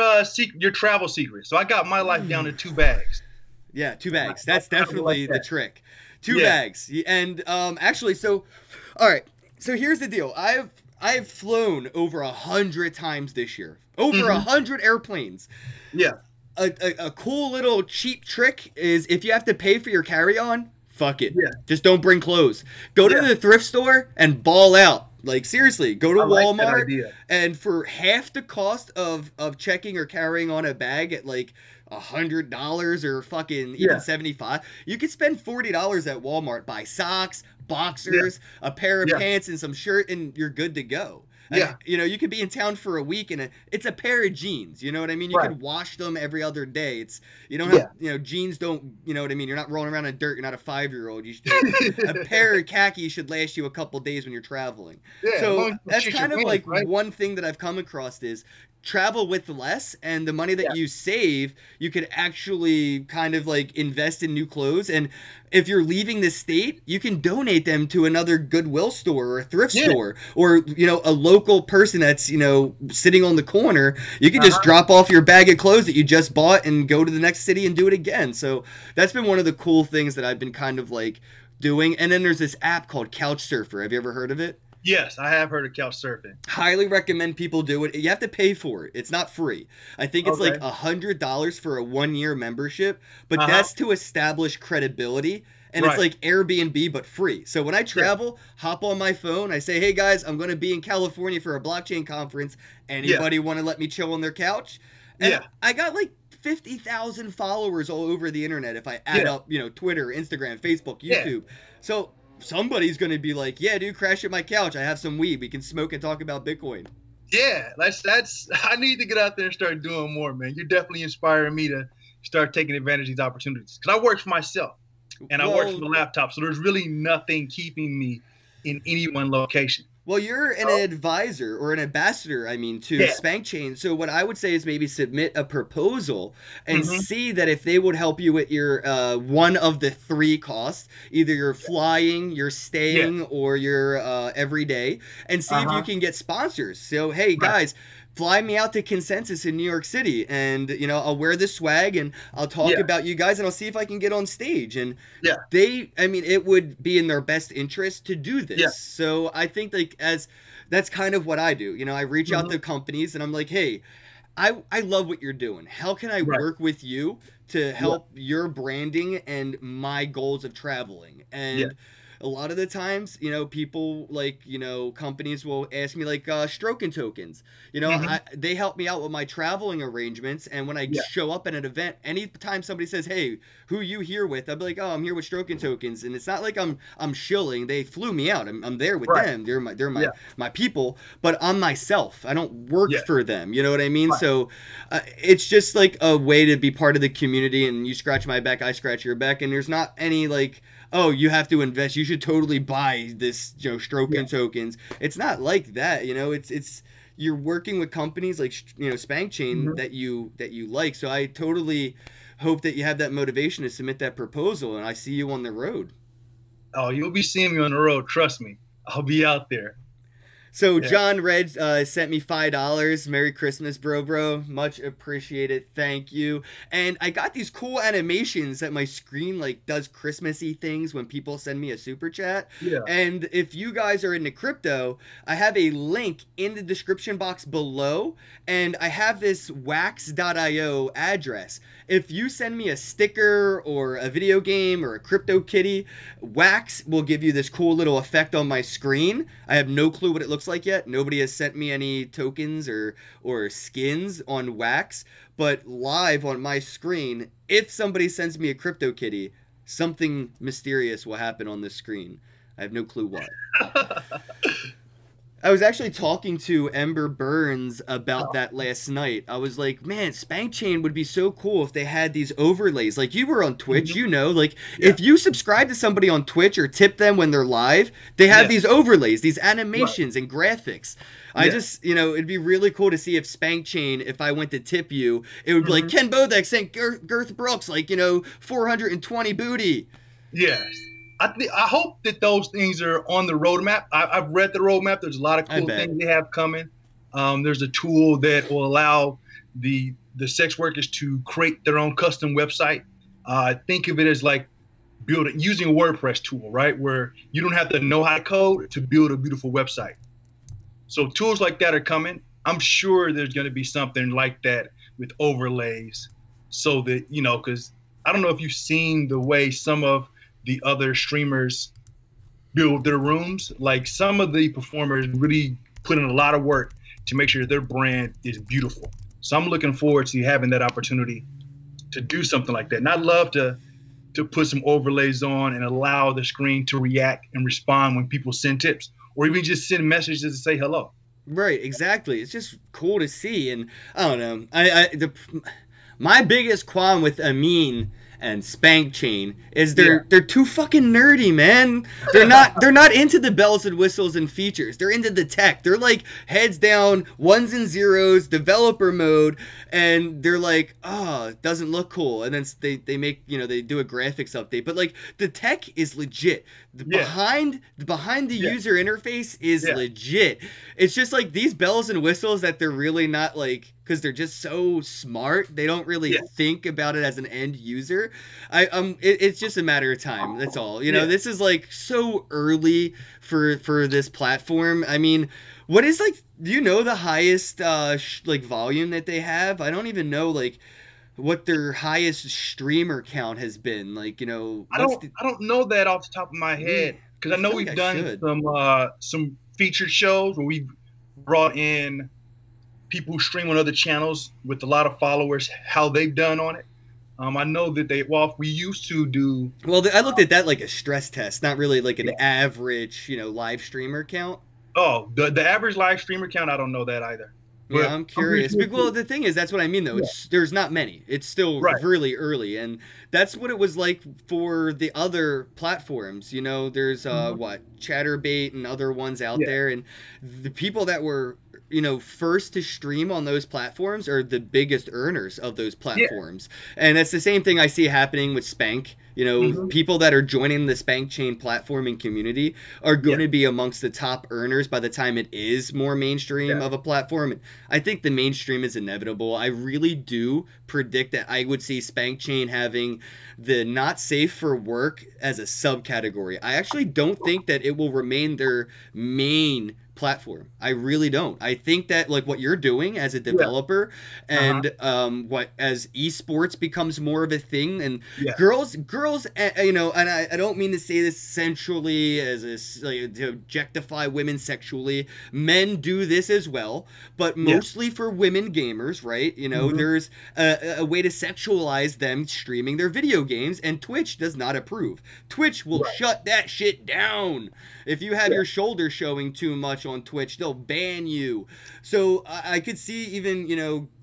Speaker 2: your travel secret? So I got my life down to 2 bags.
Speaker 1: Yeah, 2 bags. That's
Speaker 2: I like
Speaker 1: definitely the
Speaker 2: that.
Speaker 1: trick. 2
Speaker 2: Yeah.
Speaker 1: bags. And actually, so all right. So here's the deal. I've flown over 100 times this year. Over 100 airplanes.
Speaker 2: Yeah.
Speaker 1: A cool little cheap trick is if you have to pay for your carry-on, fuck it.
Speaker 2: Yeah.
Speaker 1: Just don't bring clothes. Go to the thrift store and ball out. Like, seriously, go to
Speaker 2: I like that
Speaker 1: Walmart
Speaker 2: idea.
Speaker 1: and for half the cost of checking or carrying on a bag at like $100 or fucking even 75, you could spend $40 at Walmart, buy socks, boxers, a pair of pants, and some shirt, and you're good to go.
Speaker 2: Yeah.
Speaker 1: And, you could be in town for a week and it's a pair of jeans. You know what I mean? You
Speaker 2: Right.
Speaker 1: can wash them every other day. You don't have, jeans don't, you know what I mean? You're not rolling around in dirt. You're not a 5-year-old. A pair of khakis should last you a couple days when you're traveling.
Speaker 2: Yeah, as long
Speaker 1: So
Speaker 2: as you
Speaker 1: that's
Speaker 2: shoot
Speaker 1: kind
Speaker 2: your
Speaker 1: of
Speaker 2: wings,
Speaker 1: like
Speaker 2: right?
Speaker 1: one thing that I've come across is travel with less, and the money that
Speaker 2: Yeah.
Speaker 1: you save, you could actually kind of like invest in new clothes. And if you're leaving the state, you can donate them to another Goodwill store or a thrift
Speaker 2: Yeah.
Speaker 1: store, or a local person that's sitting on the corner. You can just
Speaker 2: Uh-huh.
Speaker 1: drop off your bag of clothes that you just bought and go to the next city and do it again. So that's been one of the cool things that I've been kind of like doing. And then there's this app called Couchsurfer. Have you ever heard of it?
Speaker 2: Yes, I have heard of couch surfing.
Speaker 1: Highly recommend people do it. You have to pay for it. It's not free. I think it's like
Speaker 2: Okay.
Speaker 1: $100 for a 1 year membership, but
Speaker 2: Uh-huh.
Speaker 1: that's to establish credibility. And it's
Speaker 2: Right.
Speaker 1: like Airbnb but free. So when I travel, hop on my phone, I say, "Hey guys, I'm going to be in California for a blockchain conference. Anybody want to let me chill on their couch?" And
Speaker 2: Yeah.
Speaker 1: I got like 50,000 followers all over the internet if I add
Speaker 2: Yeah.
Speaker 1: up, Twitter, Instagram, Facebook,
Speaker 2: Yeah.
Speaker 1: YouTube. So somebody's going to be like, "Yeah, dude, crash at my couch. I have some weed. We can smoke and talk about Bitcoin."
Speaker 2: Yeah, that's I need to get out there and start doing more, man. You're definitely inspiring me to start taking advantage of these opportunities. Because I work for myself and I work from a laptop, so there's really nothing keeping me in any one location.
Speaker 1: Well, you're an advisor or an ambassador, I mean, to
Speaker 2: Yeah.
Speaker 1: SpankChain. So what I would say is maybe submit a proposal and
Speaker 2: Mhm.
Speaker 1: see that if they would help you with your one of the three costs, either your flying, your staying, or your everyday, and see if you
Speaker 2: Uh-huh.
Speaker 1: can get sponsors. So, hey,
Speaker 2: Right.
Speaker 1: guys, fly me out to Consensus in New York City, and I'll wear the swag and I'll talk
Speaker 2: Yeah.
Speaker 1: about you guys, and I'll see if I can get on stage. And
Speaker 2: Yeah.
Speaker 1: I mean, it would be in their best interest to do this.
Speaker 2: Yeah.
Speaker 1: So I think that's kind of what I do. I reach out
Speaker 2: Mhm.
Speaker 1: to companies and I'm like, "Hey, I love what you're doing. How can I
Speaker 2: Right.
Speaker 1: work with you to help your branding and my goals of traveling?" And
Speaker 2: Yeah.
Speaker 1: a lot of the times, people like, companies will ask me like Stroken Tokens.
Speaker 2: Mhm.
Speaker 1: They help me out with my traveling arrangements. And when I
Speaker 2: Yeah.
Speaker 1: show up at an event, anytime somebody says, "Hey, who you here with?" I'll be like, "Oh, I'm here with Stroken Tokens." And it's not like I'm shilling. They flew me out. I'm there with
Speaker 2: Right.
Speaker 1: them. They're
Speaker 2: Yeah.
Speaker 1: my people, but I'm myself. I don't work
Speaker 2: Yeah.
Speaker 1: for them. You know what I mean?
Speaker 2: Right.
Speaker 1: So it's just like a way to be part of the community, and you scratch my back, I scratch your back, and there's not any like, "Oh, you have to invest. You should totally buy this, Stroken
Speaker 2: Yeah.
Speaker 1: Tokens." It's not like that. It's you're working with companies like SpankChain
Speaker 2: Mhm.
Speaker 1: that you like. So I totally hope that you have that motivation to submit that proposal, and I see you on the road.
Speaker 2: Oh, you'll be seeing me on the road. Trust me. I'll be out there.
Speaker 1: So
Speaker 2: Yeah.
Speaker 1: John Red sent me $5. Merry Christmas, bro. Much appreciated. Thank you. And I got these cool animations that my screen like does Christmassy things when people send me a super chat.
Speaker 2: Yeah.
Speaker 1: And if you guys are into crypto, I have a link in the description box below, and I have this wax.io address. If you send me a sticker or a video game or a crypto kitty, Wax will give you this cool little effect on my screen. I have no clue what it looks like yet. Nobody has sent me any tokens or skins on Wax, but live on my screen, if somebody sends me a crypto kitty, something mysterious will happen on this screen. I have no clue what. I was actually talking to Ember Burns about that last night. I was like, "Man, SpankChain would be so cool if they had these overlays." Like, you were on Twitch, like, if you subscribe to somebody on Twitch or tip them when they're live, they have these overlays, these animations and graphics. I just, it'd be really cool to see if SpankChain, if I went to tip you, it would be like, "Ken Bodek sent Girth Brooks, like, 420 booty."
Speaker 2: Yes. I hope that those things are on the roadmap. I've read the roadmap. There's a lot of cool things they have coming. There's a tool that will allow the sex workers to create their own custom website. Think of it as like using a WordPress tool, right? Where you don't have to know how to code to build a beautiful website. So tools like that are coming. I'm sure there's going to be something like that with overlays, so that because I don't know if you've seen the way some of the other streamers build their rooms. Like, some of the performers really put in a lot of work to make sure their brand is beautiful. So I'm looking forward to having that opportunity to do something like that. And I'd love to put some overlays on and allow the screen to react and respond when people send tips, or even just send messages to say hello.
Speaker 1: Right, exactly. It's just cool to see. And I don't know. My biggest qualm with Amin and Spank Chain is
Speaker 2: Yeah.
Speaker 1: they're too fucking nerdy, man. They're not into the bells and whistles and features. They're into the tech. They're like heads down, ones and zeros, developer mode, and they're like, oh, it doesn't look cool. And then they make, they do a graphics update, but like the tech is legit. Behind the user interface is legit. It's just like these bells and whistles that they're really not like, because they're just so smart. They don't really think about it as an end user. It's just a matter of time. That's all. This is like so early for this platform. I mean, what is like? Do you know the highest like volume that they have? I don't even know like what their highest streamer count has been. Like,
Speaker 2: I don't know that off the top of my head, because I know we've done some featured shows where we've brought in people who stream on other channels with a lot of followers, how they've done on it. I know that we used to do.
Speaker 1: Well, I looked at that like a stress test, not really like an average, live streamer count.
Speaker 2: Oh, the average live streamer count, I don't know that either. But
Speaker 1: yeah, I'm curious. Well, the thing is, that's what I mean, though. There's not many. It's still really early, and that's what it was like for the other platforms. There's Chatterbait and other ones out there, and the people that were first to stream on those platforms are the biggest earners of those platforms. And it's the same thing I see happening with Spank. People that are joining the Spank Chain platform and community are going to be amongst the top earners by the time it is more mainstream of a platform. And I think the mainstream is inevitable. I really do predict that I would see Spank Chain having the not safe for work as a subcategory. I actually don't think that it will remain their main platform. I really don't. I think that like what you're doing as a developer and what as esports becomes more of a thing, and girls and I don't mean to say this sensually as to objectify women sexually. Men do this as well, but mostly for women gamers, right? There's a way to sexualize them streaming their video games, and Twitch does not approve. Twitch will shut that shit down. If you have your shoulder showing too much on Twitch, they'll ban you. So I could see even,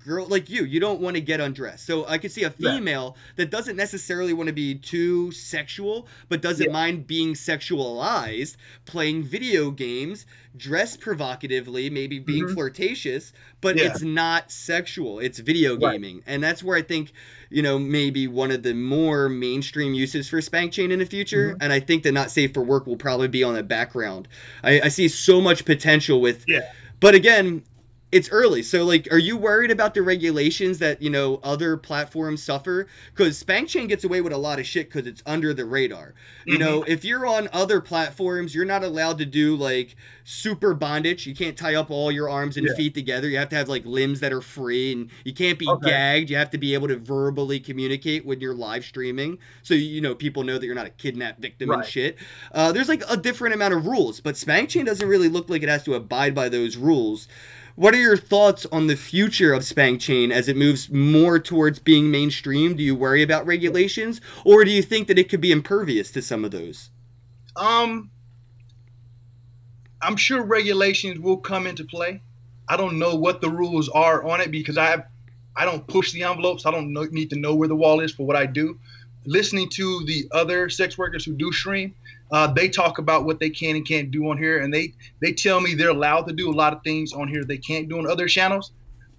Speaker 1: girl like you don't want to get undressed. So I could see a female that doesn't necessarily want to be too sexual, but doesn't mind being sexualized, playing video games, dressed provocatively, maybe being flirtatious, but it's not sexual. It's video gaming. And that's where I think, maybe one of the more mainstream uses for Spank Chain in the future. And I think the not safe for work will probably be on the background. I see so much potential with, but again, it's early. So like, are you worried about the regulations that, other platforms suffer? Because Spank Chain gets away with a lot of shit because it's under the radar. If you're on other platforms, you're not allowed to do like super bondage. You can't tie up all your arms and feet together. You have to have like limbs that are free, and you can't be gagged. You have to be able to verbally communicate when you're live streaming. So, people know that you're not a kidnapped victim and shit. There's like a different amount of rules, but Spank Chain doesn't really look like it has to abide by those rules. What are your thoughts on the future of Spank Chain as it moves more towards being mainstream? Do you worry about regulations, or do you think that it could be impervious to some of those?
Speaker 2: I'm sure regulations will come into play. I don't know what the rules are on it, because I don't push the envelopes. I don't need to know where the wall is for what I do. Listening to the other sex workers who do stream, they talk about what they can and can't do on here, and they tell me they're allowed to do a lot of things on here they can't do on other channels.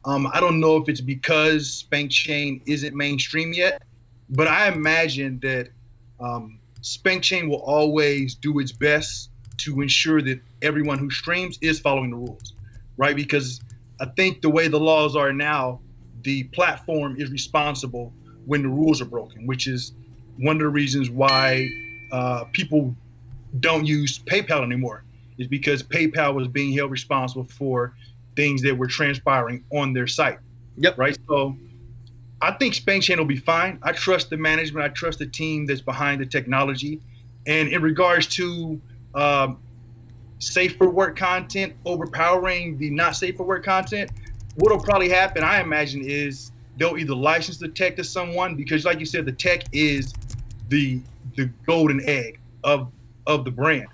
Speaker 2: I don't know if it's because Spank Chain isn't mainstream yet, but I imagine that Spank Chain will always do its best to ensure that everyone who streams is following the rules, right? Because I think the way the laws are now, the platform is responsible when the rules are broken, which is one of the reasons why people don't use PayPal anymore, is because PayPal was being held responsible for things that were transpiring on their site. Right. So I think Spank Chain will be fine. I trust the management. I trust the team that's behind the technology. And in regards to safe for work content overpowering the not safe for work content, what'll probably happen, I imagine, is they'll either license the tech to someone, because like you said, the tech is the golden egg of the brand,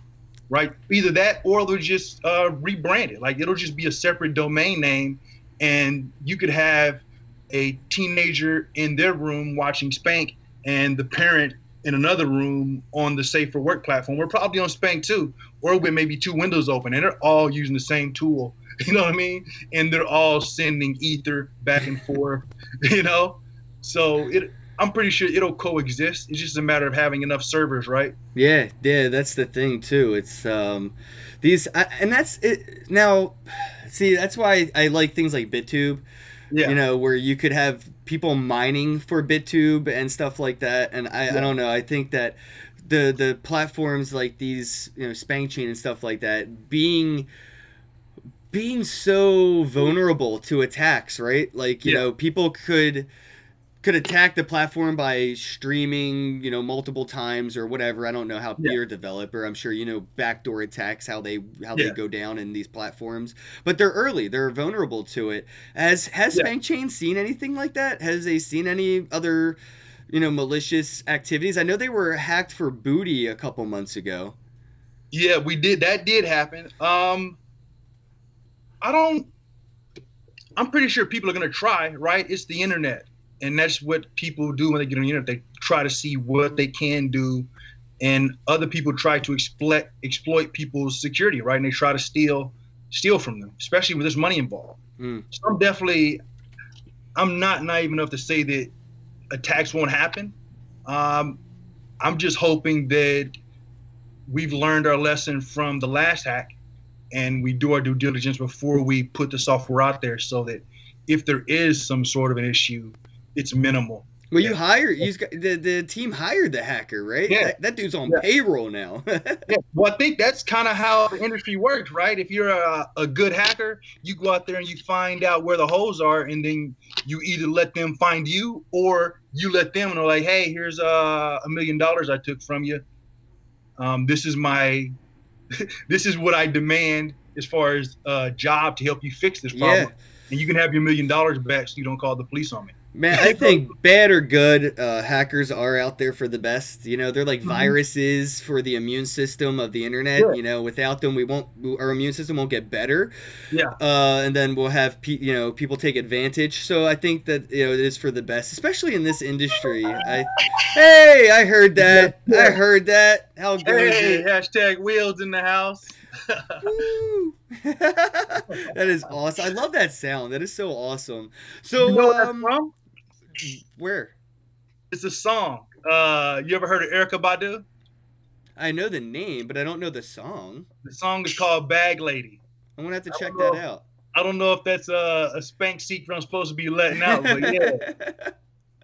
Speaker 2: right? Either that, or they'll just rebrand it. Like, it'll just be a separate domain name, and you could have a teenager in their room watching Spank and the parent in another room on the Safe for Work platform. We're probably on Spank too, or with maybe two windows open, and they're all using the same tool. You know what I mean? And they're all sending ether back and forth. You know, so I'm pretty sure it'll coexist. It's just a matter of having enough servers, right?
Speaker 1: Yeah, yeah, that's the thing too. It's and that's it. Now, see, that's why I like things like BitTube. You
Speaker 2: Yeah,
Speaker 1: know, where you could have people mining for BitTube and stuff like that. And I don't know. I think that the platforms like these, you know, SpankChain and stuff like that, being so vulnerable to attacks, right? Like, you
Speaker 2: yeah,
Speaker 1: know, people could attack the platform by streaming, you know, multiple times or whatever. I don't know how
Speaker 2: yeah,
Speaker 1: you're a developer. I'm sure you know backdoor attacks, how they
Speaker 2: yeah.
Speaker 1: go down in these platforms. But they're early. They're vulnerable to it. Has
Speaker 2: Yeah.
Speaker 1: SpankChain seen anything like that? Has they seen any other, you know, malicious activities? I know they were hacked for booty a couple months ago.
Speaker 2: Yeah, we did. That did happen. I don't. I'm pretty sure people are gonna try. Right? It's the internet, and that's what people do when they get on the internet. They try to see what they can do, and other people try to exploit people's security. Right? And they try to steal from them, especially when there's money involved.
Speaker 1: Mm.
Speaker 2: So I'm not naive enough to say that attacks won't happen. Um, I'm just hoping that we've learned our lesson from the last hack and we do our due diligence before we put the software out there so that if there is some sort of an issue, it's minimal.
Speaker 1: Well, the team hired the hacker, right?
Speaker 2: Yeah,
Speaker 1: That dude's on
Speaker 2: yeah,
Speaker 1: payroll now.
Speaker 2: yeah. Well, I think that's kind of how the industry works, right? If you're a good hacker, you go out there and you find out where the holes are, and then you either let them find you or you let them know, like, hey, here's $1 million I took from you. This is my this is what I demand as far as a job to help you fix this problem.
Speaker 1: Yeah.
Speaker 2: And you can have your $1 million back so you don't call the police on me.
Speaker 1: Man, I think bad or good, hackers are out there for the best. You know, they're like viruses for the immune system of the internet.
Speaker 2: Yeah.
Speaker 1: You know, without them, our immune system won't get better.
Speaker 2: Yeah.
Speaker 1: And then we'll have people take advantage. So I think that, you know, it is for the best, especially in this industry. Hey, I heard that.
Speaker 2: Yeah.
Speaker 1: I heard that. How good
Speaker 2: Hey,
Speaker 1: is it?
Speaker 2: hashtag wheels in the house.
Speaker 1: Woo. That is awesome. I love that sound. That is so awesome. So,
Speaker 2: You know what that's from?
Speaker 1: where?
Speaker 2: It's a song. You ever heard of Erica Badu?
Speaker 1: I know the name, but I don't know the song.
Speaker 2: The song is called Bag Lady.
Speaker 1: I'm gonna have to
Speaker 2: I
Speaker 1: check
Speaker 2: don't
Speaker 1: that
Speaker 2: know.
Speaker 1: out.
Speaker 2: I don't know if that's a spank secret I'm supposed to be letting out, but yeah.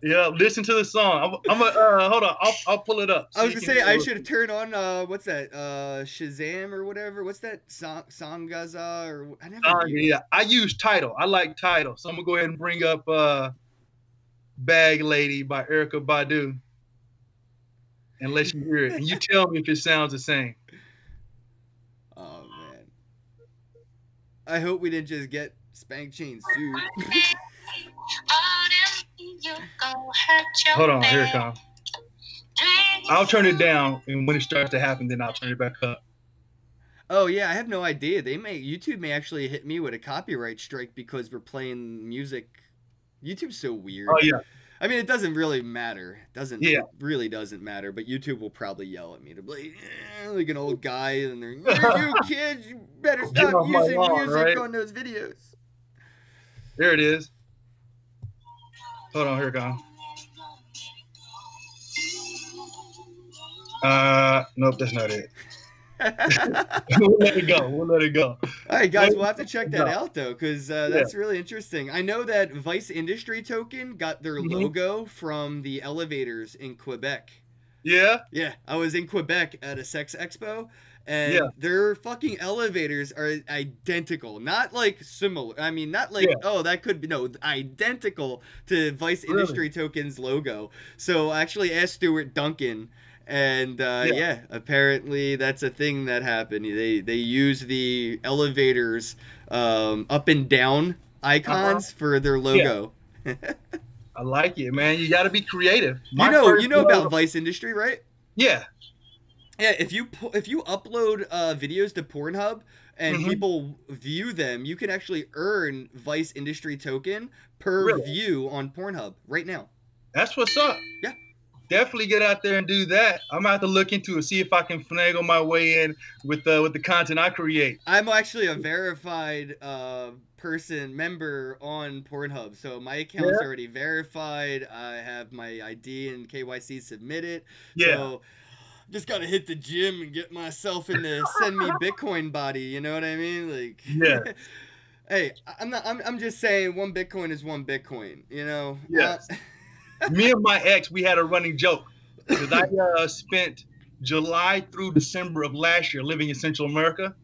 Speaker 2: Yeah, listen to the song. I'm hold on. I'll pull it up.
Speaker 1: I was
Speaker 2: So
Speaker 1: gonna
Speaker 2: you
Speaker 1: say
Speaker 2: can
Speaker 1: I should turn on what's that? Shazam or whatever. What's that? Sangaza or I never knew.
Speaker 2: yeah, I use Tidal. I like Tidal, so I'm gonna go ahead and bring up "Bag Lady" by Erica Badu and let you hear it, and you tell me if it sounds the same.
Speaker 1: Oh man. I hope we didn't just get SpankChain sued.
Speaker 2: Hold on, here it comes. I'll turn it down, and when it starts to happen, then I'll turn it back up.
Speaker 1: Oh yeah, I have no idea. YouTube may actually hit me with a copyright strike because we're playing music. YouTube's so weird.
Speaker 2: Oh yeah,
Speaker 1: I mean, it doesn't really matter.
Speaker 2: Yeah.
Speaker 1: It really doesn't matter. But YouTube will probably yell at me to be like an old guy, and they're you kids, you better
Speaker 2: Get
Speaker 1: stop
Speaker 2: off my
Speaker 1: using
Speaker 2: lawn,
Speaker 1: music
Speaker 2: right?
Speaker 1: on those videos.
Speaker 2: There it is. Hold on, here it comes. Nope, that's not it. We'll let it go. We'll let it go.
Speaker 1: All right, guys, we'll have to check that out though, because that's really interesting. I know that Vice Industry Token got their logo from the elevators in Quebec.
Speaker 2: Yeah.
Speaker 1: Yeah, I was in Quebec at a sex expo, and their fucking elevators are identical. Not like similar. I mean, not like, oh, that could be, no, identical to Vice Industry Token's logo. So I actually asked Stuart Duncan, and yeah, apparently that's a thing that happened. They use the elevators up and down icons for their logo.
Speaker 2: I like it, man. You got to be creative.
Speaker 1: You know about Vice Industry, right?
Speaker 2: Yeah.
Speaker 1: Yeah, if you upload videos to Pornhub and people view them, you can actually earn Vice Industry Token per view on Pornhub right now.
Speaker 2: That's what's up.
Speaker 1: Yeah.
Speaker 2: definitely get out there and do that. I'm gonna have to look into it, see if I can finagle my way in with the content I create.
Speaker 1: I'm actually a verified member on Pornhub, so my account's
Speaker 2: Yeah,
Speaker 1: already verified. I have my ID and KYC submitted,
Speaker 2: yeah,
Speaker 1: so just gotta hit the gym and get myself in the send me Bitcoin body. You know what I mean?
Speaker 2: yeah,
Speaker 1: Like, hey, I'm not. I'm just saying, one Bitcoin is one Bitcoin. You know.
Speaker 2: yes. Me and my ex, we had a running joke because I spent July through December of last year living in Central America,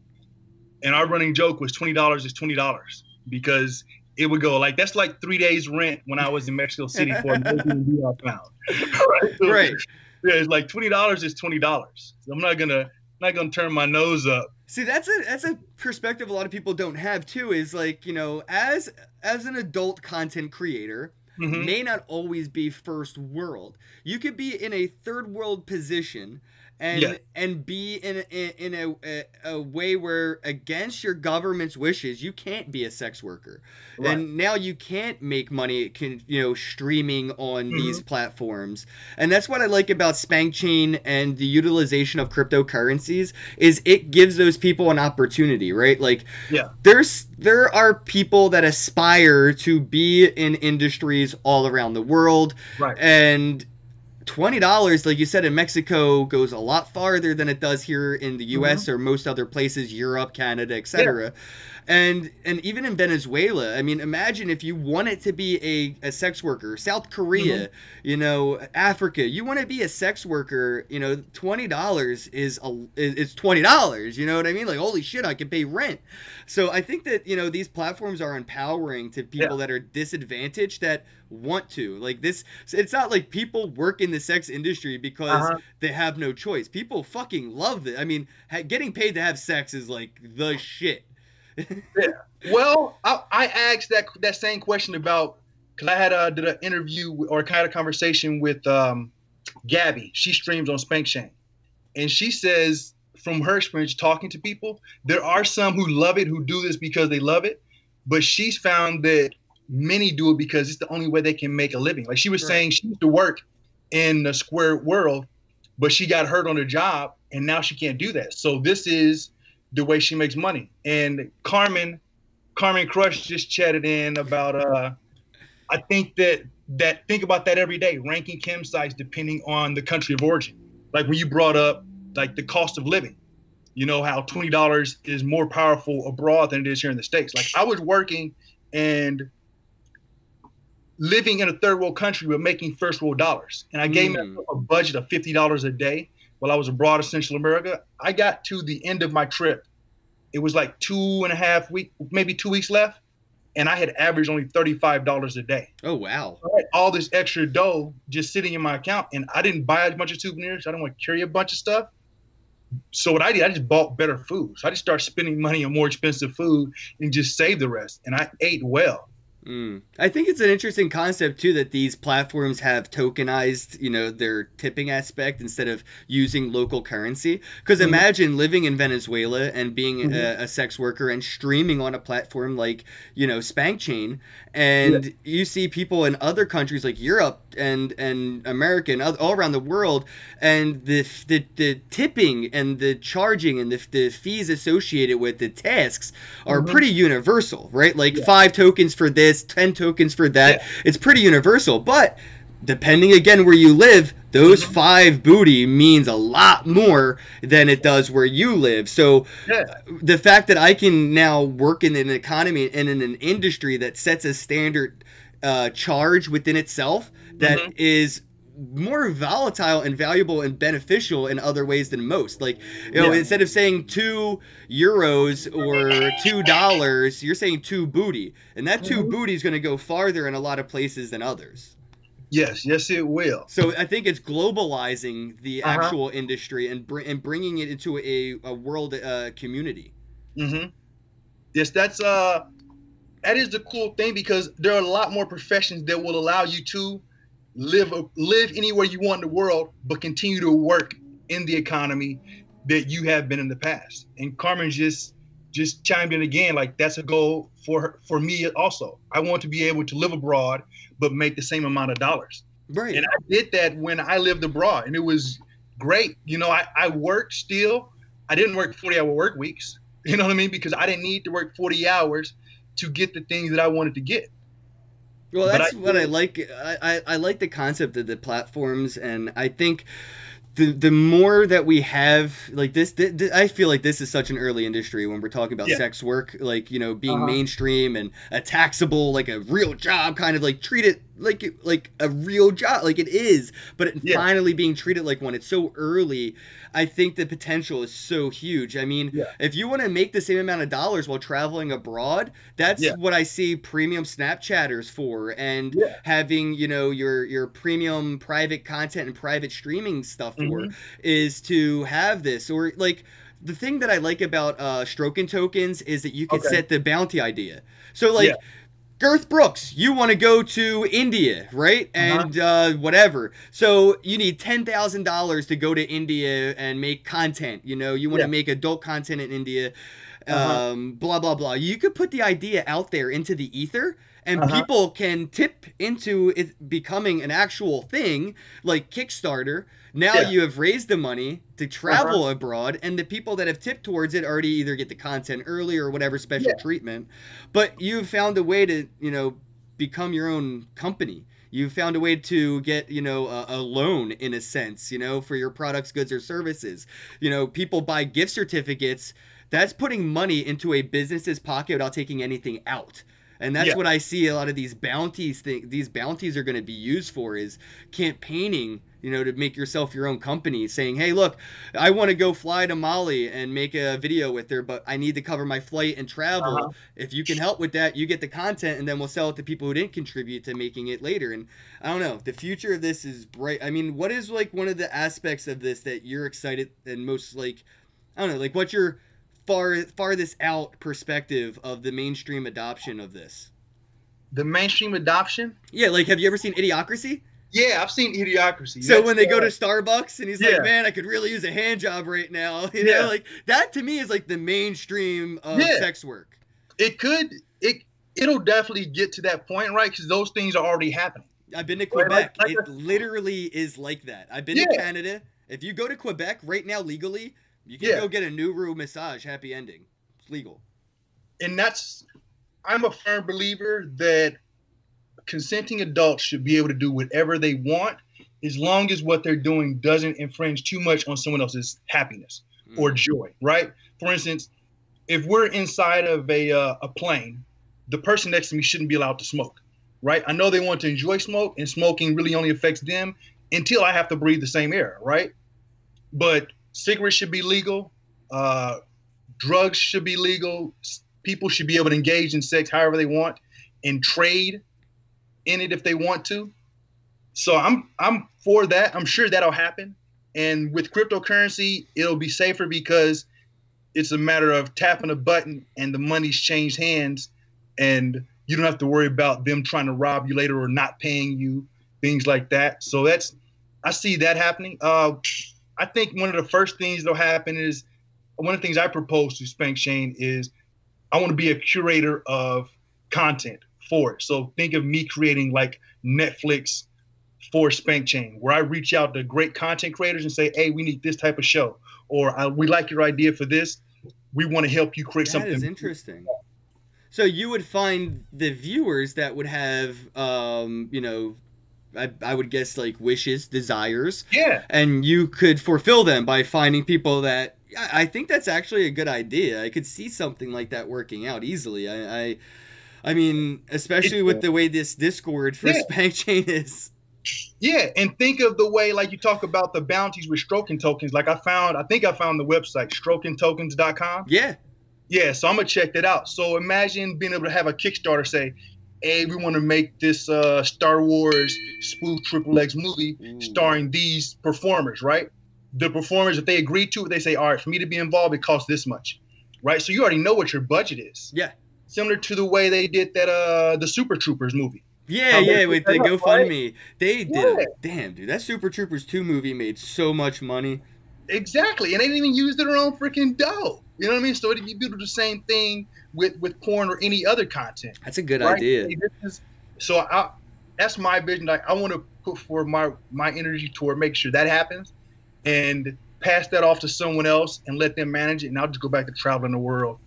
Speaker 2: and our running joke was $20 is $20 because it would go like that's like 3 days rent when I was in Mexico City for an Airbnb I found. Right? So,
Speaker 1: Right.
Speaker 2: yeah, it's like $20 is $20. So I'm not gonna turn my nose up.
Speaker 1: See, that's a perspective a lot of people don't have too. Is like, as an adult content creator,
Speaker 2: Mm-hmm.
Speaker 1: may not always be first world. You could be in a third world position
Speaker 2: Yeah,
Speaker 1: and be in a way where against your government's wishes you can't be a sex worker,
Speaker 2: right.
Speaker 1: and now you can't make money streaming on these
Speaker 2: Mm-hmm.
Speaker 1: platforms. And that's what I like about Spank Chain and the utilization of cryptocurrencies is it gives those people an opportunity, right? Like,
Speaker 2: Yeah,
Speaker 1: there are people that aspire to be in industries all around the world,
Speaker 2: right.
Speaker 1: and $20, like you said, in Mexico goes a lot farther than it does here in the
Speaker 2: Mm-hmm.
Speaker 1: US or most other places, Europe, Canada,
Speaker 2: Yeah.
Speaker 1: etc. And even in Venezuela, I mean, imagine if you wanted to be a sex worker, South Korea,
Speaker 2: Mm-hmm.
Speaker 1: Africa, you want to be a sex worker, $20 is $20, you know what I mean? Like, holy shit, I can pay rent. So I think that, these platforms are empowering to
Speaker 2: Yeah.
Speaker 1: people that are disadvantaged that want to. Like this, it's not like people work in the sex industry because
Speaker 2: Uh-huh.
Speaker 1: they have no choice. People fucking love it. I mean, getting paid to have sex is like the shit.
Speaker 2: Yeah. Well, I asked that same question about because I had did an interview or kind of conversation with Gabby. She streams on Spank Chain, and she says from her experience talking to people, there are some who love it, who do this because they love it, but she's found that many do it because it's the only way they can make a living. Like she was
Speaker 1: Right.
Speaker 2: saying, she used to work in the square world, but she got hurt on the job, and now she can't do that. So this is the way she makes money. And Carmen Crush just chatted in about I think that think about that every day, ranking chem sites depending on the country of origin. Like when you brought up like the cost of living, you know how $20 is more powerful abroad than it is here in the States. Like I was working and living in a third world country but making first world dollars. And I gave myself a budget of $50 a day while I was abroad in Central America. I got to the end of my trip. It was like 2.5 weeks, maybe 2 weeks left. And I had averaged only $35 a day.
Speaker 1: Oh, wow.
Speaker 2: I had all this extra dough just sitting in my account. And I didn't buy a bunch of souvenirs. I didn't want to carry a bunch of stuff. So what I did, I just bought better food. So I just started spending money on more expensive food and just saved the rest. And I ate well.
Speaker 1: I think it's an interesting concept too that these platforms have tokenized, their tipping aspect instead of using local currency. Because imagine living in Venezuela and being a sex worker and streaming on a platform like, Spank Chain, and you see people in other countries like Europe and America and all around the world, and the tipping and the charging and the fees associated with the tasks are pretty universal, right? Like 5 tokens for this, 10 tokens for that. It's pretty universal, but depending again where you live, those 5 booty means a lot more than it does where you live. So the fact that I can now work in an economy and in an industry that sets a standard charge within itself that is more volatile and valuable and beneficial in other ways than most. Like, instead of saying €2 or $2, you're saying 2 booty. And that 2 booty is going to go farther in a lot of places than others.
Speaker 2: Yes, it will.
Speaker 1: So I think it's globalizing the actual industry and bringing it into a world community.
Speaker 2: Yes, that is the cool thing because there are a lot more professions that will allow you to live anywhere you want in the world, but continue to work in the economy that you have been in the past. And Carmen just chimed in again, like that's a goal for me also. I want to be able to live abroad, but make the same amount of dollars.
Speaker 1: Right.
Speaker 2: And I did that when I lived abroad, and it was great. You know, I worked still. I didn't work 40-hour work weeks. You know what I mean? Because I didn't need to work 40 hours to get the things that I wanted to get.
Speaker 1: Well,
Speaker 2: But I
Speaker 1: that's what I
Speaker 2: did.
Speaker 1: like. I like the concept of the platforms, and I think the more that we have like this, I feel like this is such an early industry when we're talking about
Speaker 2: Yeah.
Speaker 1: sex work, like, you know, being
Speaker 2: Uh-huh.
Speaker 1: mainstream and a taxable, like a real job, kind of like treat it like a real job, like it is, but it
Speaker 2: Yeah.
Speaker 1: finally being treated like one. It's so early. I think the potential is so huge. I mean,
Speaker 2: Yeah.
Speaker 1: if you want to make the same amount of dollars while traveling abroad, that's
Speaker 2: Yeah.
Speaker 1: what I see premium Snapchatters for, and
Speaker 2: Yeah.
Speaker 1: having, you know, your premium private content and private streaming stuff for,
Speaker 2: Hmm.
Speaker 1: is to have this. Or like, the thing that I like about Stroken Tokens is that you could
Speaker 2: Okay.
Speaker 1: set the bounty idea. So
Speaker 2: Yeah.
Speaker 1: like, Girth Brooks, you want to go to India, right?
Speaker 2: Uh-huh.
Speaker 1: And whatever. So you need $10,000 to go to India and make content. You know, you want to
Speaker 2: Yeah.
Speaker 1: make adult content in India,
Speaker 2: Uh-huh.
Speaker 1: blah, blah, blah. You could put the idea out there into the ether, and
Speaker 2: Uh-huh.
Speaker 1: people can tip into it becoming an actual thing, like Kickstarter. Now
Speaker 2: Yeah.
Speaker 1: you have raised the money to
Speaker 2: Uh-huh.
Speaker 1: travel abroad, and the people that have tipped towards it already either get the content early or whatever special
Speaker 2: Yeah.
Speaker 1: treatment. But you've found a way to, you know, become your own company. You found a way to get, you know, a loan in a sense, you know, for your products, goods, or services. You know, people buy gift certificates. That's putting money into a business's pocket without taking anything out. And that's
Speaker 2: Yeah.
Speaker 1: what I see a lot of these bounties these bounties are going to be used for, is campaigning, you know, to make yourself your own company, saying, hey, look, I want to go fly to Mali and make a video with her, but I need to cover my flight and travel.
Speaker 2: Uh-huh.
Speaker 1: If you can help with that, you get the content, and then we'll sell it to people who didn't contribute to making it later. And I don't know, the future of this is bright. I mean, what is like one of the aspects of this that you're excited and most, like, I don't know, like, what's your farthest out perspective of the mainstream adoption of this?
Speaker 2: The mainstream adoption.
Speaker 1: Yeah, like, have you ever seen Idiocracy?
Speaker 2: Yeah, I've seen Idiocracy.
Speaker 1: So
Speaker 2: That's
Speaker 1: when they go to Starbucks and he's
Speaker 2: yeah.
Speaker 1: like, man, I could really use a hand job right now. You
Speaker 2: Yeah.
Speaker 1: know, like, that to me is like the mainstream of
Speaker 2: Yeah.
Speaker 1: sex work.
Speaker 2: It could. It'll definitely get to that point, right? Because those things are already happening.
Speaker 1: I've been to
Speaker 2: Right,
Speaker 1: Quebec.
Speaker 2: like
Speaker 1: It literally is like that. I've been
Speaker 2: Yeah.
Speaker 1: to Canada. If you go to Quebec right now legally, you can
Speaker 2: Yeah.
Speaker 1: go get a Nuru massage, happy ending. It's legal.
Speaker 2: And I'm a firm believer that consenting adults should be able to do whatever they want as long as what they're doing doesn't infringe too much on someone else's happiness or joy, right? For instance, if we're inside of a plane, the person next to me shouldn't be allowed to smoke, right? I know they want to enjoy smoke, and smoking really only affects them until I have to breathe the same air, right? But cigarettes should be legal. Drugs should be legal. People should be able to engage in sex however they want and trade in it if they want to. So I'm for that. I'm sure that'll happen. And with cryptocurrency, it'll be safer because it's a matter of tapping a button and the money's changed hands, and you don't have to worry about them trying to rob you later or not paying you, things like that. So I see that happening. I think one of the first things that'll happen is, one of the things I propose to Spank Shane is I want to be a curator of content for it. So think of me creating like Netflix for Spank Chain, where I reach out to great content creators and say, hey, we need this type of show, or we like your idea for this. We want to help you create something.
Speaker 1: That is interesting. So you would find the viewers that would have, you know, I would guess like wishes, desires.
Speaker 2: Yeah.
Speaker 1: And you could fulfill them by finding people that, I think that's actually a good idea. I could see something like that working out easily. I mean, especially with the way this Discord for Spank Chain is.
Speaker 2: Yeah, and think of the way, like you talk about the bounties with Stroken Tokens. Like I think I found the website, strokentokens.com.
Speaker 1: Yeah.
Speaker 2: Yeah, so I'm going to check that out. So imagine being able to have a Kickstarter say, hey, we want to make this Star Wars spoof Triple X movie starring these performers, right? The performers, if they agree to it, they say, all right, for me to be involved, it costs this much, right? So you already know what your budget is.
Speaker 1: Yeah.
Speaker 2: Similar to the way they did that the Super Troopers movie.
Speaker 1: Yeah, with the GoFundMe.
Speaker 2: Right?
Speaker 1: They did damn, dude, that Super Troopers 2 movie made so much money.
Speaker 2: Exactly, and they didn't even use their own freaking dough. You know what I mean? So it'd be able to do the same thing with porn or any other content.
Speaker 1: That's a good idea.
Speaker 2: So that's my vision. Like I want to put forward my energy toward making sure that happens, and pass that off to someone else and let them manage it. And I'll just go back to traveling the world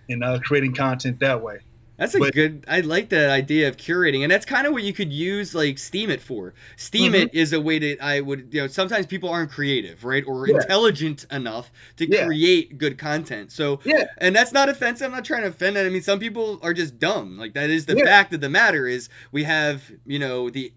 Speaker 2: and creating content that way.
Speaker 1: That's a
Speaker 2: But
Speaker 1: good. I like that idea of curating, and that's kind of what you could use like Steam It for. Steam
Speaker 2: mhm,
Speaker 1: It is a way that I would, sometimes people aren't creative, right, or
Speaker 2: yeah,
Speaker 1: intelligent enough to
Speaker 2: yeah,
Speaker 1: create good content. So,
Speaker 2: yeah,
Speaker 1: and that's not offensive. I'm not trying to offend it. I mean, some people are just dumb. Like that is the
Speaker 2: yeah,
Speaker 1: fact of the matter. Is we have the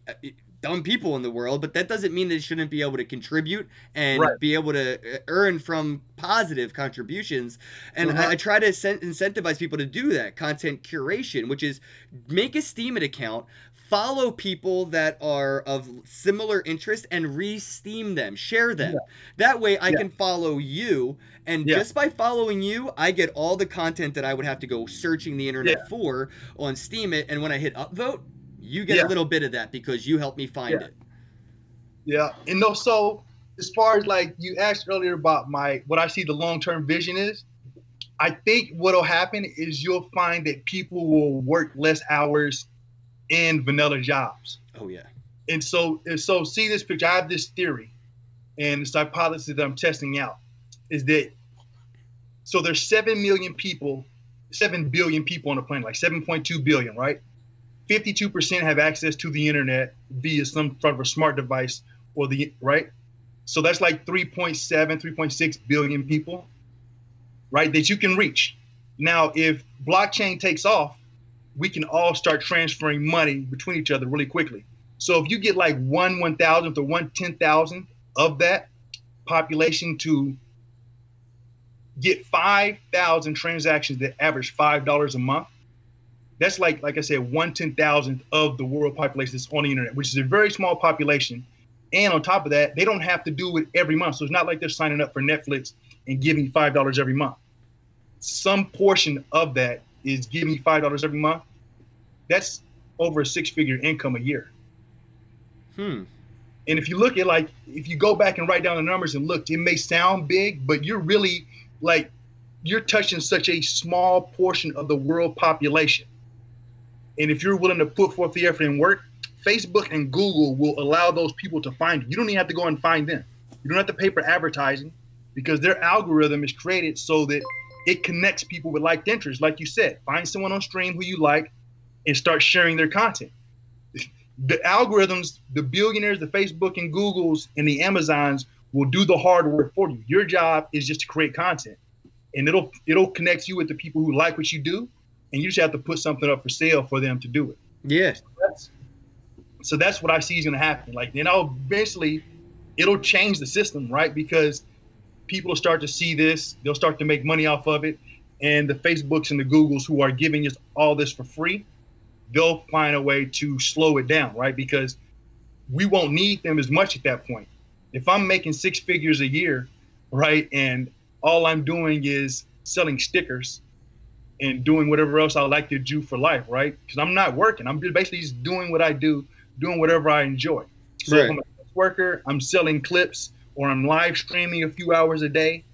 Speaker 1: dumb people in the world, but that doesn't mean they shouldn't be able to contribute and
Speaker 2: right,
Speaker 1: be able to earn from positive contributions. And
Speaker 2: uh-huh,
Speaker 1: I try to incentivize people to do that content curation, which is make a Steam It account, follow people that are of similar interest, and re-steam them, share them.
Speaker 2: yeah,
Speaker 1: That way I
Speaker 2: yeah,
Speaker 1: can follow you, and
Speaker 2: yeah,
Speaker 1: just by following you I get all the content that I would have to go searching the internet
Speaker 2: yeah,
Speaker 1: for on Steam It, and when I hit upvote, you get a
Speaker 2: yeah,
Speaker 1: little bit of that because you helped me
Speaker 2: yeah,
Speaker 1: find it.
Speaker 2: yeah. And no, so as far as like you asked earlier about what I see the long-term vision is, I think what'll happen is you'll find that people will work less hours in vanilla jobs.
Speaker 1: Oh yeah.
Speaker 2: And so see this picture. I have this theory and this hypothesis that I'm testing out is that so there's 7 million people, 7 billion people on the planet, like 7.2 billion, right? 52% have access to the internet via some sort of a smart device or the right. So that's like 3.7, 3.6 billion people, right? That you can reach. Now, if blockchain takes off, we can all start transferring money between each other really quickly. So if you get like 1/1000th or 1/10,000th of that population to get 5,000 transactions that average $5 a month, that's like I said, 1/10,000th of the world population that's on the internet, which is a very small population. And on top of that, they don't have to do it every month. So it's not like they're signing up for Netflix and giving $5 every month. Some portion of that is giving $5 every month. That's over a 6-figure income a year.
Speaker 1: Hmm.
Speaker 2: And if you look at if you go back and write down the numbers and look, it may sound big, but you're really you're touching such a small portion of the world population. And if you're willing to put forth the effort and work, Facebook and Google will allow those people to find you. You don't even have to go and find them. You don't have to pay for advertising because their algorithm is created so that it connects people with liked interests. Like you said, find someone on stream who you like and start sharing their content. The algorithms, the billionaires, the Facebook and Googles and the Amazons will do the hard work for you. Your job is just to create content, and it'll connect you with the people who like what you do, and you just have to put something up for sale for them to do it.
Speaker 1: Yeah.
Speaker 2: So that's what I see is going to happen. Eventually it'll change the system, right? Because people will start to see this, they'll start to make money off of it, and the Facebooks and the Googles who are giving us all this for free, they'll find a way to slow it down, right? Because we won't need them as much at that point. If I'm making 6 figures a year, right, and all I'm doing is selling stickers and doing whatever else I like to do for life, right? Because I'm not working. I'm basically just doing what I do, doing whatever I enjoy. So
Speaker 1: Right.
Speaker 2: if I'm a worker, I'm selling clips or I'm live streaming a few hours a day.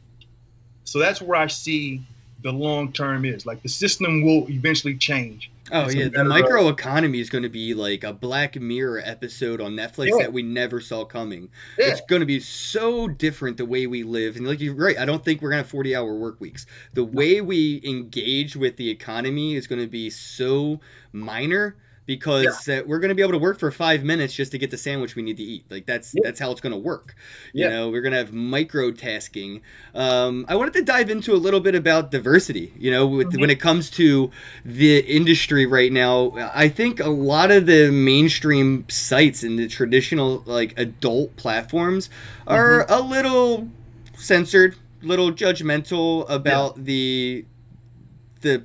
Speaker 2: So that's where I see the long term is. Like the system will eventually change.
Speaker 1: Oh
Speaker 2: It's a
Speaker 1: yeah, the
Speaker 2: matter of-
Speaker 1: microeconomy is going to be like a Black Mirror episode on Netflix
Speaker 2: Yeah.
Speaker 1: that we never saw coming.
Speaker 2: Yeah.
Speaker 1: It's going to be so different the way we live, and like you're right, I don't think we're going to have 40-hour work weeks. The way we engage with the economy is going to be so minor because we're going to be able to work for 5 minutes just to get the sandwich we need to eat. Like that's how it's going to work. You know, we're going to have micro tasking. I wanted to dive into a little bit about diversity. You know, when it comes to the industry right now, I think a lot of the mainstream sites and the traditional like adult platforms are a little censored, little judgmental about the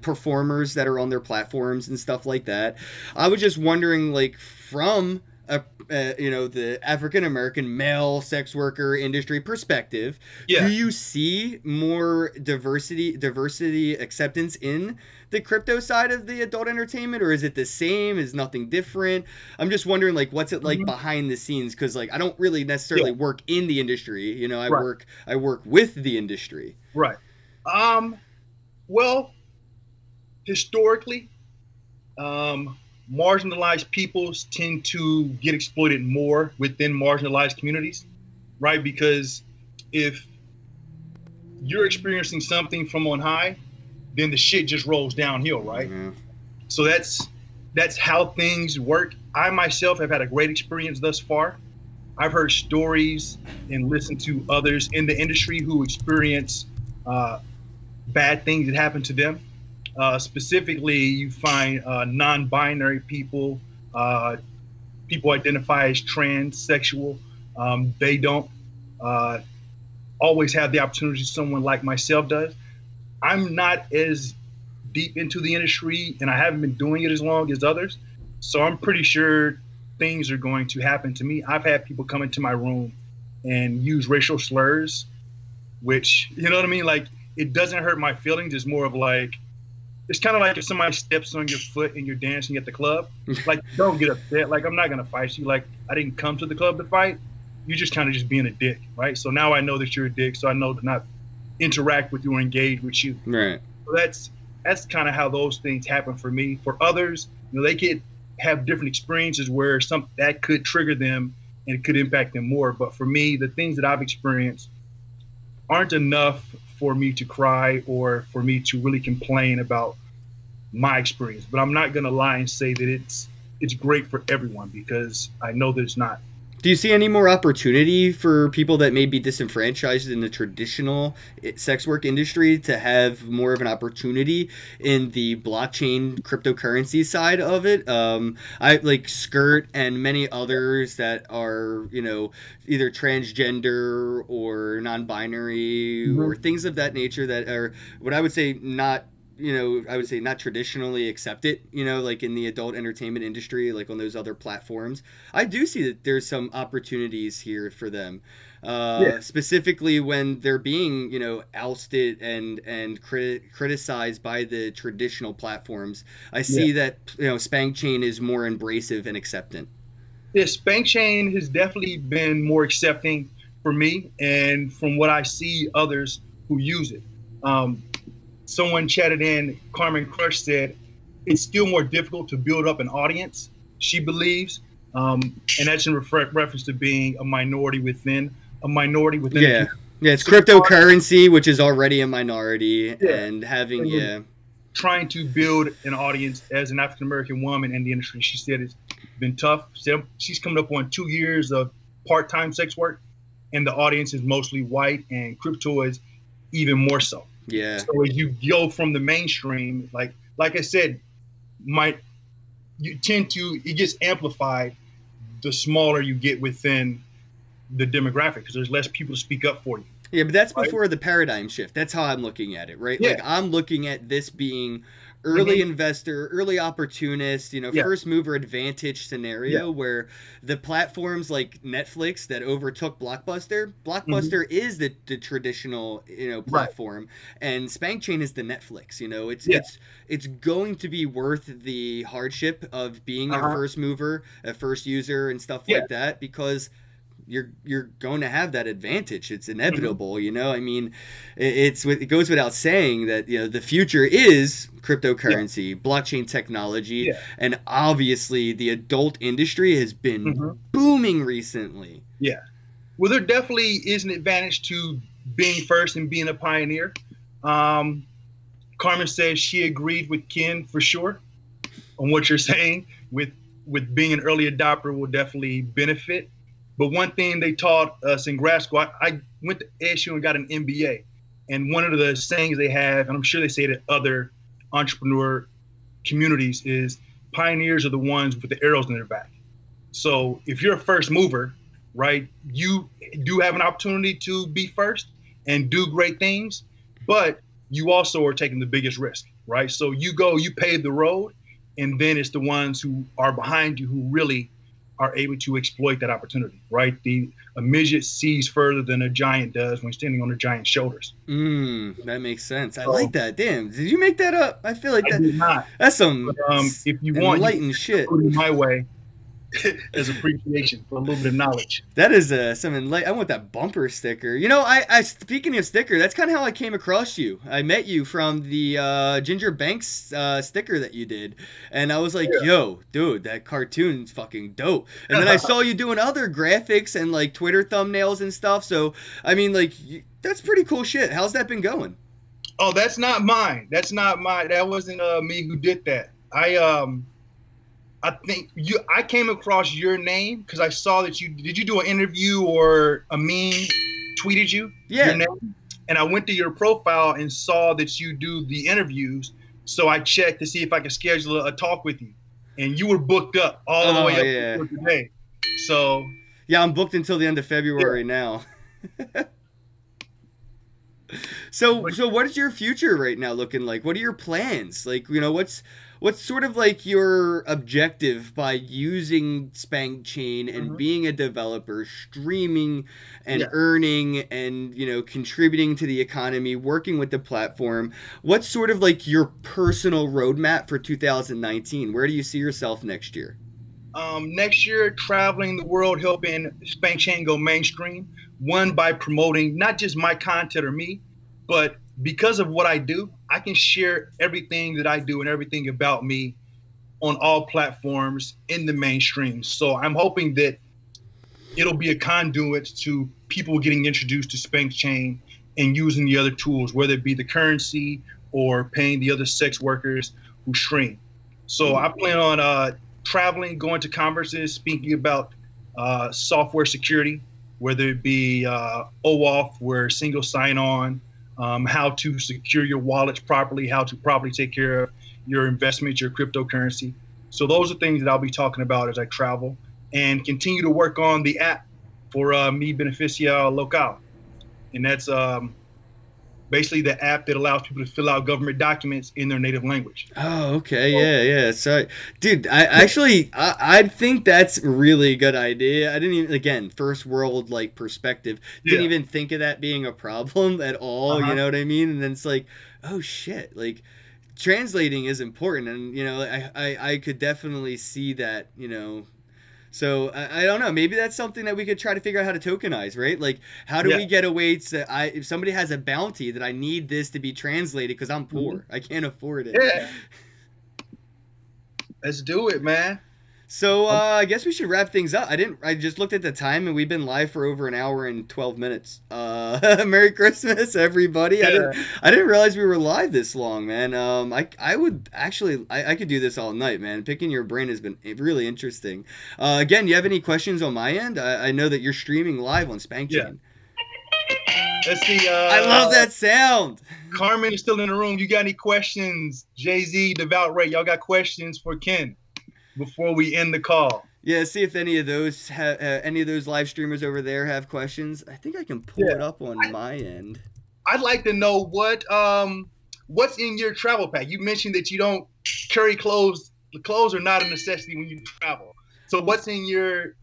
Speaker 1: performers that are on their platforms and stuff like that. I was just wondering, like, from the African American male sex worker industry perspective, do you see more diversity acceptance in the crypto side of the adult entertainment, or is it the same? Is nothing different? I'm just wondering, like, what's it like behind the scenes? Because like I don't really necessarily work in the industry. You know, I work with the industry.
Speaker 2: Right. Well, historically, marginalized peoples tend to get exploited more within marginalized communities, right? Because if you're experiencing something from on high, then the shit just rolls downhill, right?
Speaker 1: Yeah.
Speaker 2: So that's how things work. I myself have had a great experience thus far. I've heard stories and listened to others in the industry who experience bad things that happen to them. Specifically, you find non-binary people, people identify as transsexual. They don't always have the opportunity someone like myself does. I'm not as deep into the industry, and I haven't been doing it as long as others. So I'm pretty sure things are going to happen to me. I've had people come into my room and use racial slurs, which, you know what I mean? Like, it doesn't hurt my feelings. It's more of like, it's kind of like if somebody steps on your foot and you're dancing at the club. Like, don't get upset. Like, I'm not going to fight you. Like, I didn't come to the club to fight. You're just kind of just being a dick, right? So now I know that you're a dick, so I know to not interact with you or engage with you.
Speaker 1: Right.
Speaker 2: So that's kind of how those things happen for me. For others, you know, they could have different experiences where some that could trigger them and it could impact them more. But for me, the things that I've experienced aren't enough for me to cry or for me to really complain about my experience. But I'm not going to lie and say that it's great for everyone, because I know that it's not.
Speaker 1: Do you see any more opportunity for people that may be disenfranchised in the traditional sex work industry to have more of an opportunity in the blockchain cryptocurrency side of it? I like Skirt and many others that are, you know, either transgender or non-binary or things of that nature that are what I would say not, you know, I would say not traditionally accepted, you know, like in the adult entertainment industry, like on those other platforms. I do see that there's some opportunities here for them, specifically when they're being, you know, ousted and criticized by the traditional platforms. I see that, you know, Spank Chain is more embracive and acceptant.
Speaker 2: Yeah, Spank Chain has definitely been more accepting for me, and from what I see others who use it. Someone chatted in, Carmen Crush said, it's still more difficult to build up an audience, she believes. And that's in reference to being a minority within
Speaker 1: Yeah. Yeah, it's cryptocurrency, which is already a minority, and having,
Speaker 2: trying to build an audience as an African-American woman in the industry. She said it's been tough. She's coming up on 2 years of part-time sex work, and the audience is mostly white, and crypto is even more so.
Speaker 1: Yeah.
Speaker 2: So as you go from the mainstream, like I said, it gets amplified the smaller you get within the demographic, because there's less people to speak up for you.
Speaker 1: Yeah, but that's before the paradigm shift. That's how I'm looking at it, right?
Speaker 2: Yeah.
Speaker 1: Like, I'm looking at this being early investor, early opportunist, you know, first mover advantage scenario where the platforms like Netflix that overtook Blockbuster is the traditional, you know, platform, and Spank Chain is the Netflix. You know, it's going to be worth the hardship of being a first mover, a first user, and stuff like that, because you're going to have that advantage. It's inevitable, you know. I mean, it goes without saying that, you know, the future is cryptocurrency, blockchain technology, and obviously the adult industry has been booming recently.
Speaker 2: Yeah, well, there definitely is an advantage to being first and being a pioneer. Carmen says she agreed with Ken for sure on what you're saying. With being an early adopter will definitely benefit. But one thing they taught us in grad school, I went to ASU and got an MBA. And one of the sayings they have, and I'm sure they say it at other entrepreneur communities, is pioneers are the ones with the arrows in their back. So if you're a first mover, right, you do have an opportunity to be first and do great things, but you also are taking the biggest risk, right? So you pave the road, and then it's the ones who are behind you who really are able to exploit that opportunity, right? A midget sees further than a giant does when standing on a giant's shoulders.
Speaker 1: That makes sense. I like that. Damn, did you make that up? I feel like
Speaker 2: I did not.
Speaker 1: That's some
Speaker 2: if you want,
Speaker 1: enlightened shit.
Speaker 2: My way. as appreciation for a little bit of knowledge.
Speaker 1: That is something like I want that bumper sticker. You know, I speaking of sticker, that's kind of how I came across you. I met you from the Ginger Banks sticker that you did, and I was like,
Speaker 2: Yeah.
Speaker 1: "Yo, dude, that cartoon's fucking dope." And then I saw you doing other graphics and like Twitter thumbnails and stuff. So I mean, like, that's pretty cool shit. How's that been going?
Speaker 2: Oh, that's not mine. That's not mine. That wasn't me who did that. I think I came across your name because I saw that you do an interview or a meme tweeted you
Speaker 1: Yeah.
Speaker 2: your name, and I went to your profile and saw that you do the interviews. So I checked to see if I could schedule a talk with you, and you were booked up all the way up to today. So
Speaker 1: yeah, I'm booked until the end of February now. So what is your future right now looking like? What are your plans? Like, you know, what's sort of like your objective by using Spank Chain and being a developer, streaming and earning and, you know, contributing to the economy, working with the platform? What's sort of like your personal roadmap for 2019? Where do you see yourself next year?
Speaker 2: Next year, traveling the world, helping Spank Chain go mainstream. One, by promoting not just my content or me, but because of what I do, I can share everything that I do and everything about me on all platforms in the mainstream. So I'm hoping that it'll be a conduit to people getting introduced to Spank Chain and using the other tools, whether it be the currency or paying the other sex workers who stream. So I plan on traveling, going to conferences, speaking about software security, whether it be OAuth, where single sign-on, how to secure your wallets properly, how to properly take care of your investments, your cryptocurrency. So those are things that I'll be talking about as I travel and continue to work on the app for Mi Beneficia Local. And that's basically the app that allows people to fill out government documents in their native language.
Speaker 1: Oh, okay. Yeah. So, dude, I think that's really a good idea. I didn't even, again, first world like perspective, didn't even think of that being a problem at all. You know what I mean? And then it's like, oh shit, like translating is important. And, you know, I could definitely see that, you know. So I don't know. Maybe that's something that we could try to figure out how to tokenize, right? Like, how do we get a way to? If somebody has a bounty that I need this to be translated because I'm poor, I can't afford it.
Speaker 2: Yeah, let's do it, man.
Speaker 1: So I guess we should wrap things up. I just looked at the time and we've been live for over an hour and 12 minutes. Merry Christmas, everybody.
Speaker 2: Yeah.
Speaker 1: I didn't realize we were live this long, man. I would actually I could do this all night, man. Picking your brain has been really interesting. Again, do you have any questions on my end? I know that you're streaming live on Spank Chain.
Speaker 2: Let's see.
Speaker 1: I love that sound.
Speaker 2: Carmen is still in the room. You got any questions? Jay-Z, Devout Ray, y'all got questions for Ken before we end the call?
Speaker 1: Yeah, see if any of those live streamers over there have questions. I think I can pull it up on my end.
Speaker 2: I'd like to know what's in your travel pack. You mentioned that you don't carry clothes. The clothes are not a necessity when you travel. So what's in your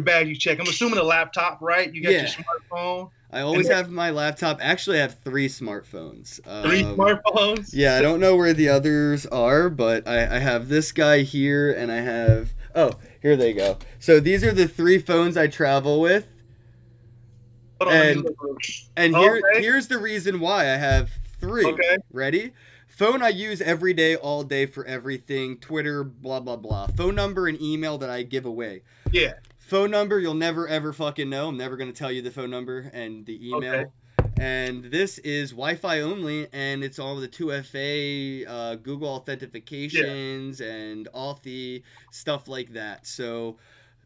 Speaker 2: bag you check? I'm assuming a laptop, right? You got your smartphone.
Speaker 1: I always have my laptop. Actually, I have 3 smartphones.
Speaker 2: 3 smartphones?
Speaker 1: Yeah, I don't know where the others are, but I have this guy here, and I have... Oh, here they go. So these are the 3 phones I travel with. And here's the reason why I have 3.
Speaker 2: Okay.
Speaker 1: Ready? Phone I use every day, all day, for everything. Twitter, blah, blah, blah. Phone number and email that I give away.
Speaker 2: Yeah.
Speaker 1: Phone number, you'll never, ever fucking know. I'm never going to tell you the phone number and the email. Okay. And this is Wi-Fi only, and it's all the 2FA, Google authentications, and Authy, stuff like that. So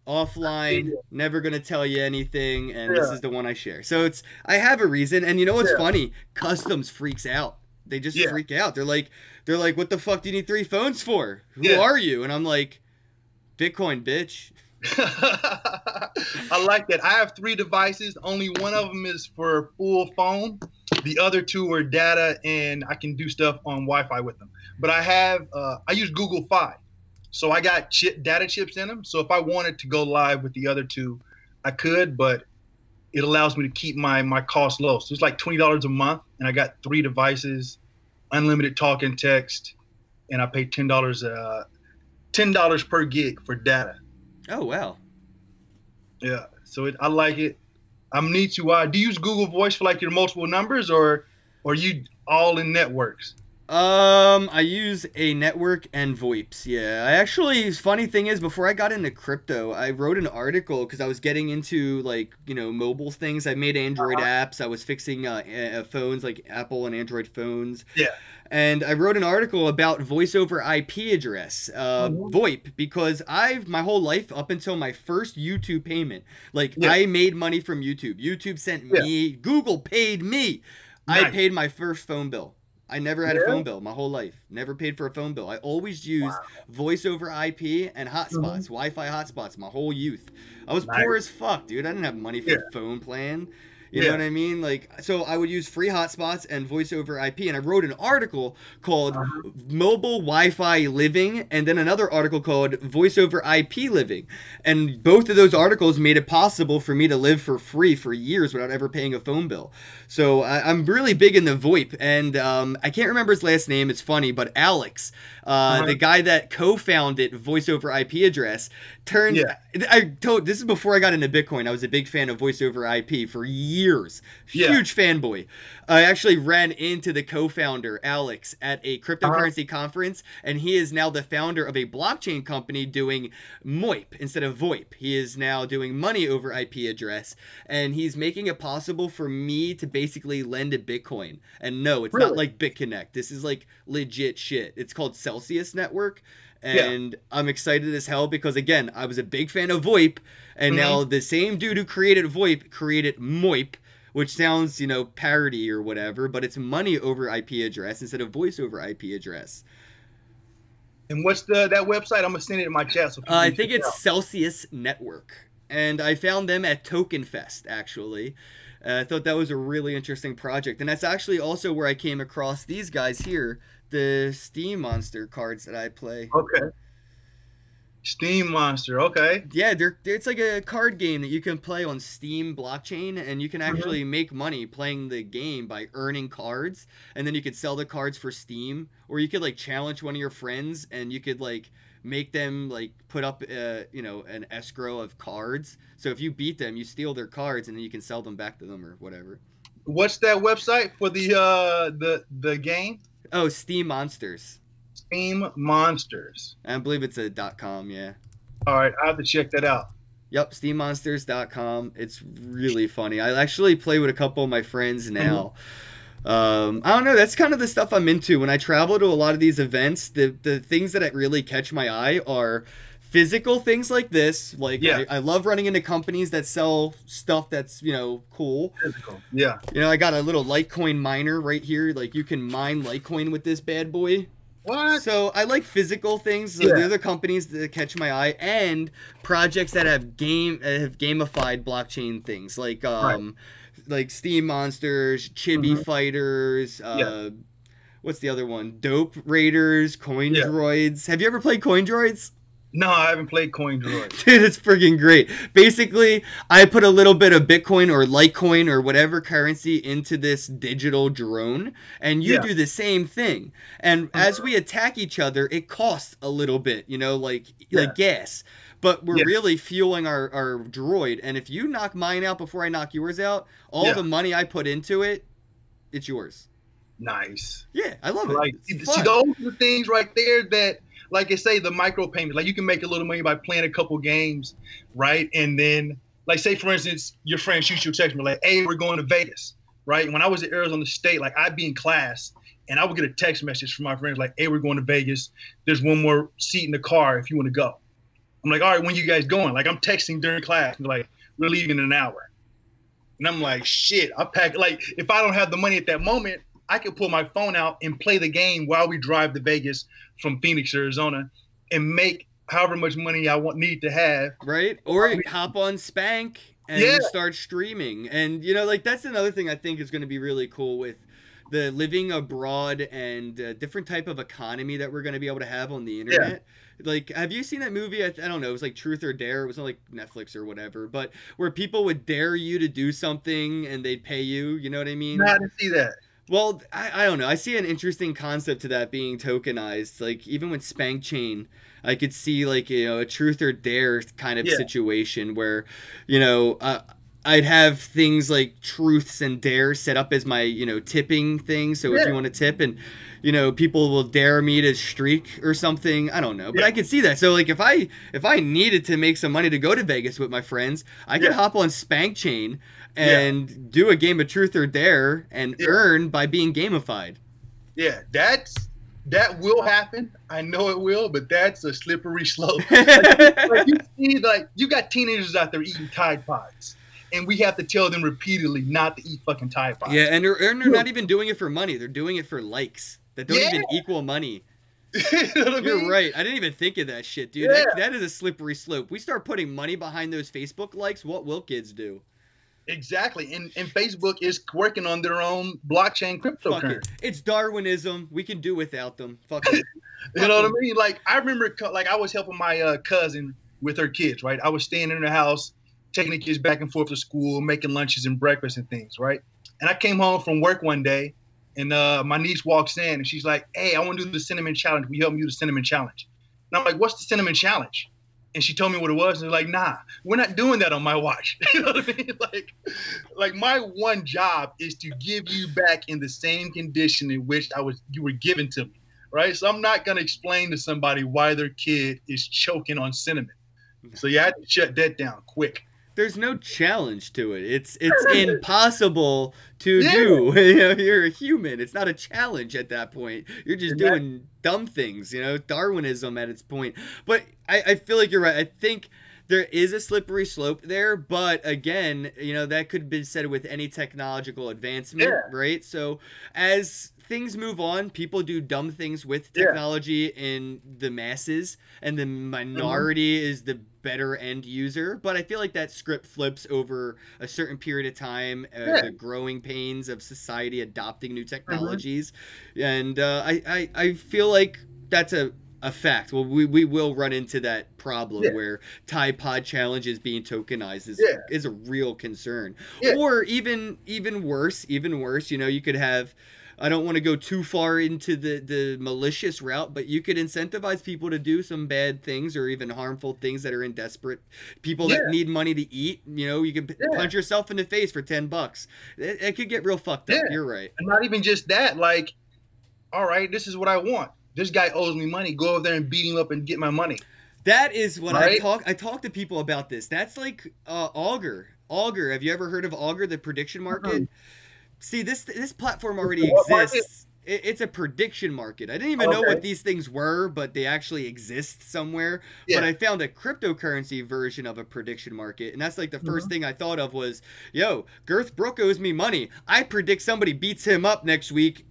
Speaker 1: offline, never going to tell you anything, and this is the one I share. So I have a reason, and you know what's funny? Customs freaks out. They just freak out. They're like, what the fuck do you need 3 phones for? Who are you? And I'm like, Bitcoin, bitch.
Speaker 2: I like that. I have 3 devices. Only one of them is for full phone. The other 2 are data, and I can do stuff on Wi-Fi with them. But I use Google Fi, so I got data chips in them. So if I wanted to go live with the other 2, I could, but it allows me to keep my cost low. So it's like $20 a month, and I got 3 devices, unlimited talk and text, and I pay $10 per gig for data.
Speaker 1: Oh wow.
Speaker 2: Yeah, so I like it. I'm need to. Do you use Google Voice for like your multiple numbers, or you all in networks?
Speaker 1: I use a network and VoIPs. Yeah, I actually. Funny thing is, before I got into crypto, I wrote an article because I was getting into like mobile things. I made Android
Speaker 2: Uh-huh.
Speaker 1: apps. I was fixing phones like Apple and Android phones,
Speaker 2: Yeah.
Speaker 1: and I wrote an article about voice over IP address,
Speaker 2: Mhm.
Speaker 1: VoIP, because I've my whole life up until my first YouTube payment, like
Speaker 2: Yeah.
Speaker 1: I made money from YouTube. YouTube sent
Speaker 2: Yeah.
Speaker 1: me, Google paid me. I
Speaker 2: Nice.
Speaker 1: paid my first phone bill. I never had a
Speaker 2: Yeah.
Speaker 1: phone bill my whole life. Never paid for a phone bill. I always used
Speaker 2: Wow.
Speaker 1: voice over IP and
Speaker 2: Mhm.
Speaker 1: hotspots, Wi-Fi hotspots my whole youth. I was poor
Speaker 2: Nice.
Speaker 1: as fuck, dude. I didn't have money for
Speaker 2: Yeah.
Speaker 1: a phone plan. You know
Speaker 2: Yeah.
Speaker 1: what I mean? Like, so I would use free hotspots and voice over IP. And I wrote an article called
Speaker 2: Uh-huh.
Speaker 1: Mobile Wi-Fi Living, and then another article called Voice over IP Living. And both of those articles made it possible for me to live for free for years without ever paying a phone bill. So I'm really big in the VoIP, and I can't remember his last name. It's funny, but Alex,
Speaker 2: Uh-huh.
Speaker 1: the guy that co-founded Voice over IP Address, turned.
Speaker 2: Yeah.
Speaker 1: I told this is before I got into Bitcoin. I was a big fan of Voice over IP for years.
Speaker 2: Yeah.
Speaker 1: Huge fanboy. I actually ran into the co-founder Alex at a
Speaker 2: Uh-huh.
Speaker 1: cryptocurrency conference, and he is now the founder of a blockchain company doing MOIP instead of VoIP. He is now doing money over IP address, and he's making it possible for me to basically lend a Bitcoin. And no, it's not
Speaker 2: Really?
Speaker 1: like BitConnect. This is like legit shit. It's called Celsius Network,
Speaker 2: Yeah.
Speaker 1: and I'm excited as hell because again, I was a big fan of VoIP, and
Speaker 2: Hmm.
Speaker 1: now the same dude who created VoIP created MOIP, which sounds, parody or whatever, but it's money over IP address instead of voice over IP address.
Speaker 2: And what's that website? I'm gonna send it in my chat so people
Speaker 1: I
Speaker 2: can check
Speaker 1: think
Speaker 2: it
Speaker 1: it's
Speaker 2: out.
Speaker 1: Celsius Network, and I found them at Token Fest actually. I thought that was a really interesting project, and that's actually also where I came across these guys here, the Steam Monster cards that I play.
Speaker 2: Okay. Steam Monster. Okay.
Speaker 1: Yeah, it's like a card game that you can play on Steam blockchain, and you can
Speaker 2: Hmm.
Speaker 1: actually make money playing the game by earning cards, and then you could sell the cards for Steam, or you could like challenge one of your friends, and you could like make them like put up an escrow of cards. So if you beat them, you steal their cards, and then you can sell them back to them or whatever.
Speaker 2: What's that website for the game?
Speaker 1: Oh, Steam Monsters.
Speaker 2: Steam Monsters.
Speaker 1: I believe it's a .com. Yeah.
Speaker 2: All right, I have to check that out.
Speaker 1: Yep, steammonsters.com. It's really funny. I actually play with a couple of my friends
Speaker 2: Mhm.
Speaker 1: now. I don't know. That's kind of the stuff I'm into. When I travel to a lot of these events, the things that really catch my eye are physical things like this. Like
Speaker 2: Yeah,
Speaker 1: I love running into companies that sell stuff that's cool.
Speaker 2: physical. Yeah.
Speaker 1: I got a little Litecoin miner right here. Like you can mine Litecoin with this bad boy.
Speaker 2: What?
Speaker 1: So I like physical things. So
Speaker 2: Yeah.
Speaker 1: they're the companies that catch my eye, and projects that have gamified blockchain things
Speaker 2: Right.
Speaker 1: like Steam Monsters, Chibi
Speaker 2: Hmm.
Speaker 1: Fighters.
Speaker 2: Yeah.
Speaker 1: What's the other one? Dope Raiders, Coin
Speaker 2: Yeah.
Speaker 1: Droids. Have you ever played Coin Droids?
Speaker 2: No, I haven't played Coin Droid.
Speaker 1: Dude, it's freaking great. Basically, I put a little bit of Bitcoin or Litecoin or whatever currency into this digital drone, and you
Speaker 2: Yeah.
Speaker 1: do the same thing. And as
Speaker 2: Mhm.
Speaker 1: we attack each other, it costs a little bit,
Speaker 2: Yeah.
Speaker 1: like gas. But we're
Speaker 2: Yeah.
Speaker 1: really fueling our droid. And if you knock mine out before I knock yours out, all
Speaker 2: Yeah.
Speaker 1: the money I put into it, it's yours.
Speaker 2: Nice.
Speaker 1: Yeah, I love it.
Speaker 2: Like,
Speaker 1: It's
Speaker 2: see,
Speaker 1: fun.
Speaker 2: those are the things right there that, like I say, the micro payments. Like, you can make a little money by playing a couple games, right? And then, like, say for instance, your friend shoots you a text, like, "Hey, we're going to Vegas," right? When I was at Arizona State, like, I'd be in class and I would get a text message from my friends like, "Hey, we're going to Vegas. There's one more seat in the car if you want to go." I'm like, "All right, when you guys going?" Like, I'm texting during class, and like, "We're leaving in an hour." And I'm like, "Shit, I pack." Like, if I don't have the money at that moment, I could pull my phone out and play the game while we drive to Vegas from Phoenix, Arizona, and make however much money I need to have.
Speaker 1: Right? Or hop on Spank
Speaker 2: Yeah,
Speaker 1: and start streaming. And, like, that's another thing I think is going to be really cool with the living abroad and different type of economy that we're going to be able to have on the
Speaker 2: yeah.
Speaker 1: internet. Like, have you seen that movie? I don't know. It was like Truth or Dare. It was on like Netflix or whatever. But where people would dare you to do something and they'd pay you. You know what I
Speaker 2: No,
Speaker 1: mean?
Speaker 2: I didn't see that.
Speaker 1: Well, I don't know. I see an interesting concept to that being tokenized. Like even with Spank Chain, I could see like a truth or dare kind of
Speaker 2: Yeah,
Speaker 1: situation where, you know, I'd have things like truths and dares set up as my tipping thing. So if you
Speaker 2: yeah,
Speaker 1: want to tip and people will dare me to streak or something. I don't know, but
Speaker 2: yeah,
Speaker 1: I could see that. So like if I needed to make some money to go to Vegas with my friends, I could
Speaker 2: yeah,
Speaker 1: hop on Spank Chain
Speaker 2: yeah,
Speaker 1: and do a game of truth or dare and
Speaker 2: yeah,
Speaker 1: earn by being gamified.
Speaker 2: yeah. That will happen. I know it will, but that's a slippery slope. Like you see, like you got teenagers out there eating Tide Pods, and we have to tell them repeatedly not to eat fucking Tide
Speaker 1: Yeah,
Speaker 2: Pods.
Speaker 1: and they're not even doing it for money. They're doing it for likes that don't
Speaker 2: Yeah,
Speaker 1: even equal money.
Speaker 2: you know what I
Speaker 1: You're
Speaker 2: mean?
Speaker 1: right. I didn't even think of that shit, dude.
Speaker 2: Yeah,
Speaker 1: That is a slippery slope. We start putting money behind those Facebook likes. What will kids do?
Speaker 2: exactly. And Facebook is working on their own blockchain
Speaker 1: Fuck it.
Speaker 2: cryptocurrency.
Speaker 1: It's Darwinism. We can do without them. Fuck them.
Speaker 2: You
Speaker 1: Fuck
Speaker 2: know what I
Speaker 1: them.
Speaker 2: mean? Like I remember, like I was helping my cousin with her kids, right? I was staying in her house, taking the kids back and forth to school, making lunches and breakfast and things, right? And I came home from work one day, and my niece walks in, and she's like, "Hey, I want to do the cinnamon challenge. Will you help me do the cinnamon challenge?" And I'm like, "What's the cinnamon challenge?" And she told me what it was, and they're like, "Nah, we're not doing that on my watch." You know what I mean? Like my one job is to give you back in the same condition in which you were given to me, right? So I'm not gonna explain to somebody why their kid is choking on cinnamon. So yeah, I had to shut that down quick.
Speaker 1: There's no challenge to it. It's impossible to
Speaker 2: Yeah,
Speaker 1: do. You're a human. It's not a challenge at that point. You're just
Speaker 2: and that,
Speaker 1: doing dumb things. Darwinism at its point. But I feel like you're right. I think there is a slippery slope there, but again, that could be said with any technological advancement,
Speaker 2: yeah,
Speaker 1: right? So as things move on, people do dumb things with
Speaker 2: yeah,
Speaker 1: technology in the masses, and the
Speaker 2: mhm,
Speaker 1: minority is the better end user. But I feel like that script flips over a certain period of time,
Speaker 2: yeah,
Speaker 1: the growing pains of society adopting new
Speaker 2: mhm,
Speaker 1: technologies, and I feel like that's a fact. Well, we will run into that problem
Speaker 2: yeah,
Speaker 1: where Tide Pod challenges being tokenized
Speaker 2: yeah,
Speaker 1: is a real concern.
Speaker 2: yeah,
Speaker 1: Or even worse, you could have, I don't want to go too far into the malicious route, but you could incentivize people to do some bad things or even harmful things that are in desperate people that
Speaker 2: yeah,
Speaker 1: need money to eat. You could
Speaker 2: yeah,
Speaker 1: punch yourself in the face for $10. It could get real fucked
Speaker 2: yeah.
Speaker 1: up. You're right.
Speaker 2: And not even just that. Like, all right, this is what I want. This guy owes me money. Go over there and beat him up and get my money,
Speaker 1: That is what
Speaker 2: right?
Speaker 1: I talk to people about this. That's like Augur. Augur. Have you ever heard of Augur, the prediction market?
Speaker 2: Mhm.
Speaker 1: See, this platform already
Speaker 2: What market?
Speaker 1: exists. It's a prediction market. I didn't even know what
Speaker 2: Okay.
Speaker 1: these things were, but they actually exist somewhere. But
Speaker 2: Yeah.
Speaker 1: I found a cryptocurrency version of a prediction market, and that's like the first
Speaker 2: Mhm.
Speaker 1: thing I thought of was, yo, Girth Brook owes me money. I predict somebody beats him up next week,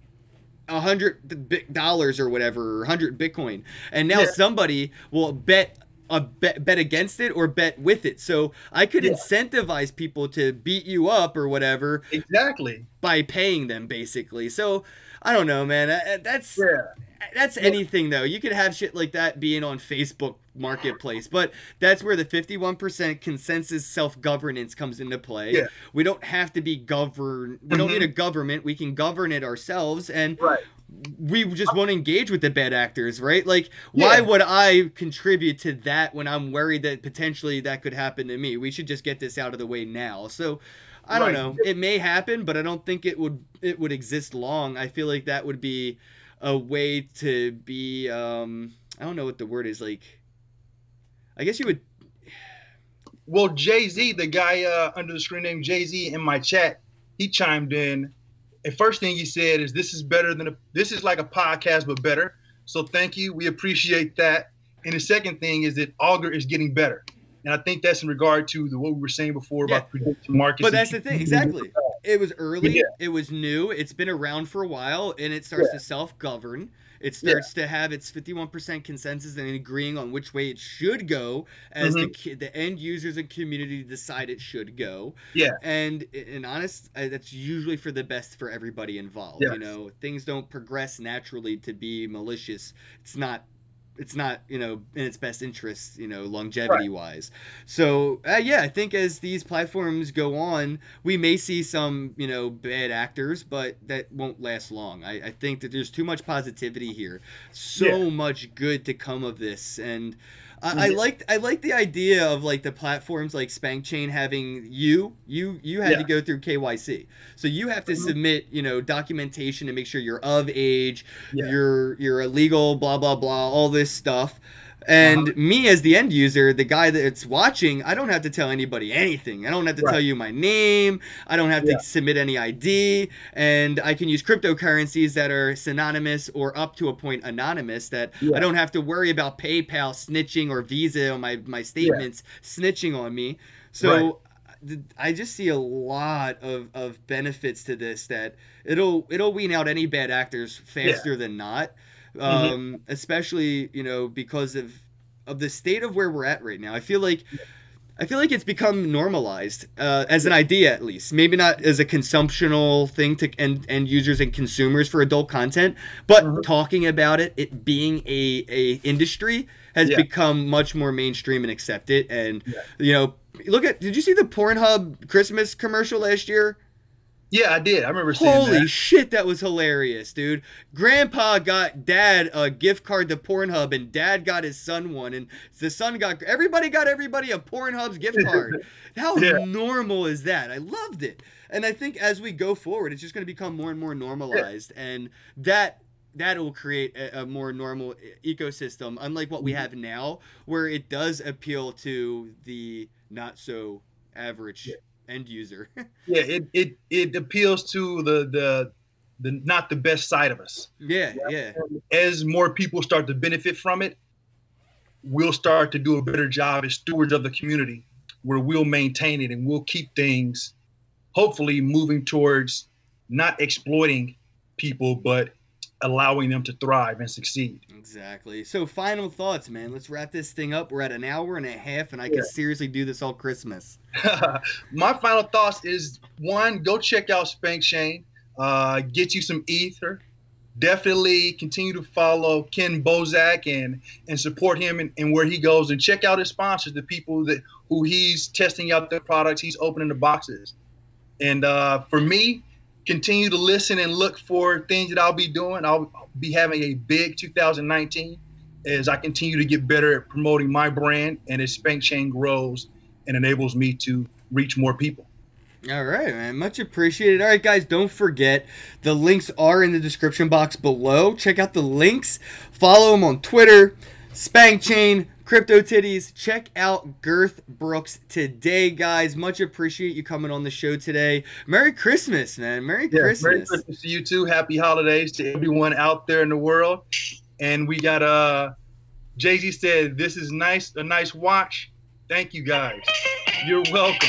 Speaker 1: $100 or whatever, or 100 Bitcoin, and now
Speaker 2: Yeah.
Speaker 1: somebody will bet against it or bet with it. So I could
Speaker 2: Yeah.
Speaker 1: incentivize people to beat you up or whatever
Speaker 2: Exactly.
Speaker 1: by paying them, basically. So I don't know, man.
Speaker 2: Yeah.
Speaker 1: That's
Speaker 2: Yeah.
Speaker 1: anything though. You could have shit like that being on Facebook Marketplace, but that's where the 51% consensus self-governance comes into play.
Speaker 2: Yeah.
Speaker 1: We don't have to be governed. We don't need a
Speaker 2: Mhm.
Speaker 1: government. We can govern it ourselves, and
Speaker 2: Right.
Speaker 1: we just won't engage with the bad actors, right? Like, why
Speaker 2: Yeah.
Speaker 1: would I contribute to that when I'm worried that potentially that could happen to me? We should just get this out of the way now. So, I don't
Speaker 2: Right.
Speaker 1: know. It may happen, but I don't think it would exist long. I feel like that would be a way to be I don't know what the word is, like, I guess you would.
Speaker 2: Well, Jay Z, the guy under the screen name Jay Z in my chat, he chimed in. And first thing he said is, "This is better than this is like a podcast, but better." So thank you, we appreciate that. And the second thing is that Augur is getting better, and I think that's in regard to what we were saying before
Speaker 1: Yeah,
Speaker 2: about prediction markets.
Speaker 1: but that's the thing, exactly. It was
Speaker 2: Yeah,
Speaker 1: early, it was new, it's been around for a while, and it starts
Speaker 2: yeah,
Speaker 1: to self-govern. It
Speaker 2: yeah.
Speaker 1: starts to have its 51% consensus and agreeing on which way it should go as
Speaker 2: Hmm.
Speaker 1: the end users and community decide it should go.
Speaker 2: Yeah,
Speaker 1: And in honest, that's usually for the best for everybody involved.
Speaker 2: yes,
Speaker 1: Things don't progress naturally to be malicious. It's not it's not, you know, in its best interest, you know,
Speaker 2: Right.
Speaker 1: longevity wise. So yeah, I think as these platforms go on, we may see some, you know, bad actors, but that won't last long. I think that there's too much positivity here,
Speaker 2: Yeah.
Speaker 1: so much good to come of this. And
Speaker 2: Yeah.
Speaker 1: I like the idea of like the platforms like Spank Chain having you had to
Speaker 2: Yeah.
Speaker 1: go through KYC, so you have to
Speaker 2: Mhm.
Speaker 1: submit, you know, documentation to make sure you're of age,
Speaker 2: Yeah.
Speaker 1: you're a legal, blah blah blah, all this stuff.
Speaker 2: Uh-huh.
Speaker 1: And me as the end user, the guy that's watching, I don't have to tell anybody anything. I don't have to tell
Speaker 2: Right.
Speaker 1: you my name. I don't have to
Speaker 2: Yeah.
Speaker 1: submit any ID. And I can use cryptocurrencies that are synonymous or up to a point anonymous, that I
Speaker 2: Yeah.
Speaker 1: don't have to worry about PayPal snitching or Visa on my
Speaker 2: Yeah.
Speaker 1: statements snitching on me.
Speaker 2: Right.
Speaker 1: So I just see a lot of benefits to this, that it'll wean out any bad actors
Speaker 2: Yeah.
Speaker 1: faster than not,
Speaker 2: Hmm.
Speaker 1: especially, you know, because of the state of where we're at right now. I feel like it's become normalized, as an idea, at least. Maybe not as a consumptional thing to end users and consumers for adult content, but
Speaker 2: Hmm.
Speaker 1: talking about it, it being a industry, has
Speaker 2: Yeah.
Speaker 1: become much more mainstream and accepted. And
Speaker 2: Yeah.
Speaker 1: you know, did you see the Pornhub Christmas commercial last year?
Speaker 2: Yeah, I did. I remember seeing that.
Speaker 1: Holy shit, that was hilarious, dude. Grandpa got dad a gift card to Pornhub, and dad got his son one, and the son got everybody a Pornhub's gift card. How
Speaker 2: Yeah.
Speaker 1: normal is that? I loved it. And I think as we go forward, it's just going to become more and more
Speaker 2: Yeah.
Speaker 1: normalized, and that will create a more normal ecosystem, unlike what we
Speaker 2: Mhm.
Speaker 1: have now, where it does appeal to the not so
Speaker 2: Yeah.
Speaker 1: average end user.
Speaker 2: Yeah. It appeals to the not the best side of us.
Speaker 1: Yeah,
Speaker 2: Yeah.
Speaker 1: yeah.
Speaker 2: And as more people start to benefit from it, we'll start to do a better job as stewards of the community, where we'll maintain it and we'll keep things hopefully moving towards not exploiting people, but allowing them to thrive and succeed.
Speaker 1: Exactly. So, final thoughts, man. Let's wrap this thing up. We're at an hour and a half, and I
Speaker 2: Yeah.
Speaker 1: could seriously do this all Christmas.
Speaker 2: My final thoughts is one, go check out Spank Shane, get you some ether. Definitely continue to follow Ken Bozak and support him and where he goes, and check out his sponsors, the people that who he's testing out their products, he's opening the boxes. And for me, continue to listen and look for things that I'll be doing. I'll be having a big 2019 as I continue to get better at promoting my brand and as Spank Chain grows and enables me to reach more people.
Speaker 1: All right, man. Much appreciated. All right, guys, don't forget the links are in the description box below. Check out the links. Follow him on Twitter, Spank Chain, Crypto Titties. Check out Girth Brooks today, guys. Much appreciate you coming on the show today. Merry Christmas, man. Merry
Speaker 2: Yeah, Merry
Speaker 1: Christmas.
Speaker 2: Christmas to you too. Happy holidays to everyone out there in the world. And we got Jay-Z said, "This is nice, a nice watch." Thank you guys. You're welcome.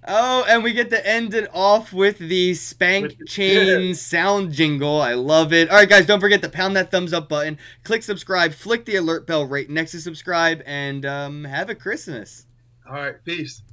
Speaker 1: Oh, and we get to end it off with the Spank Chain sound jingle. I love it. All right, guys, don't forget to pound that thumbs up button, click subscribe, flick the alert bell right next to subscribe, and have a Christmas.
Speaker 2: All right, peace.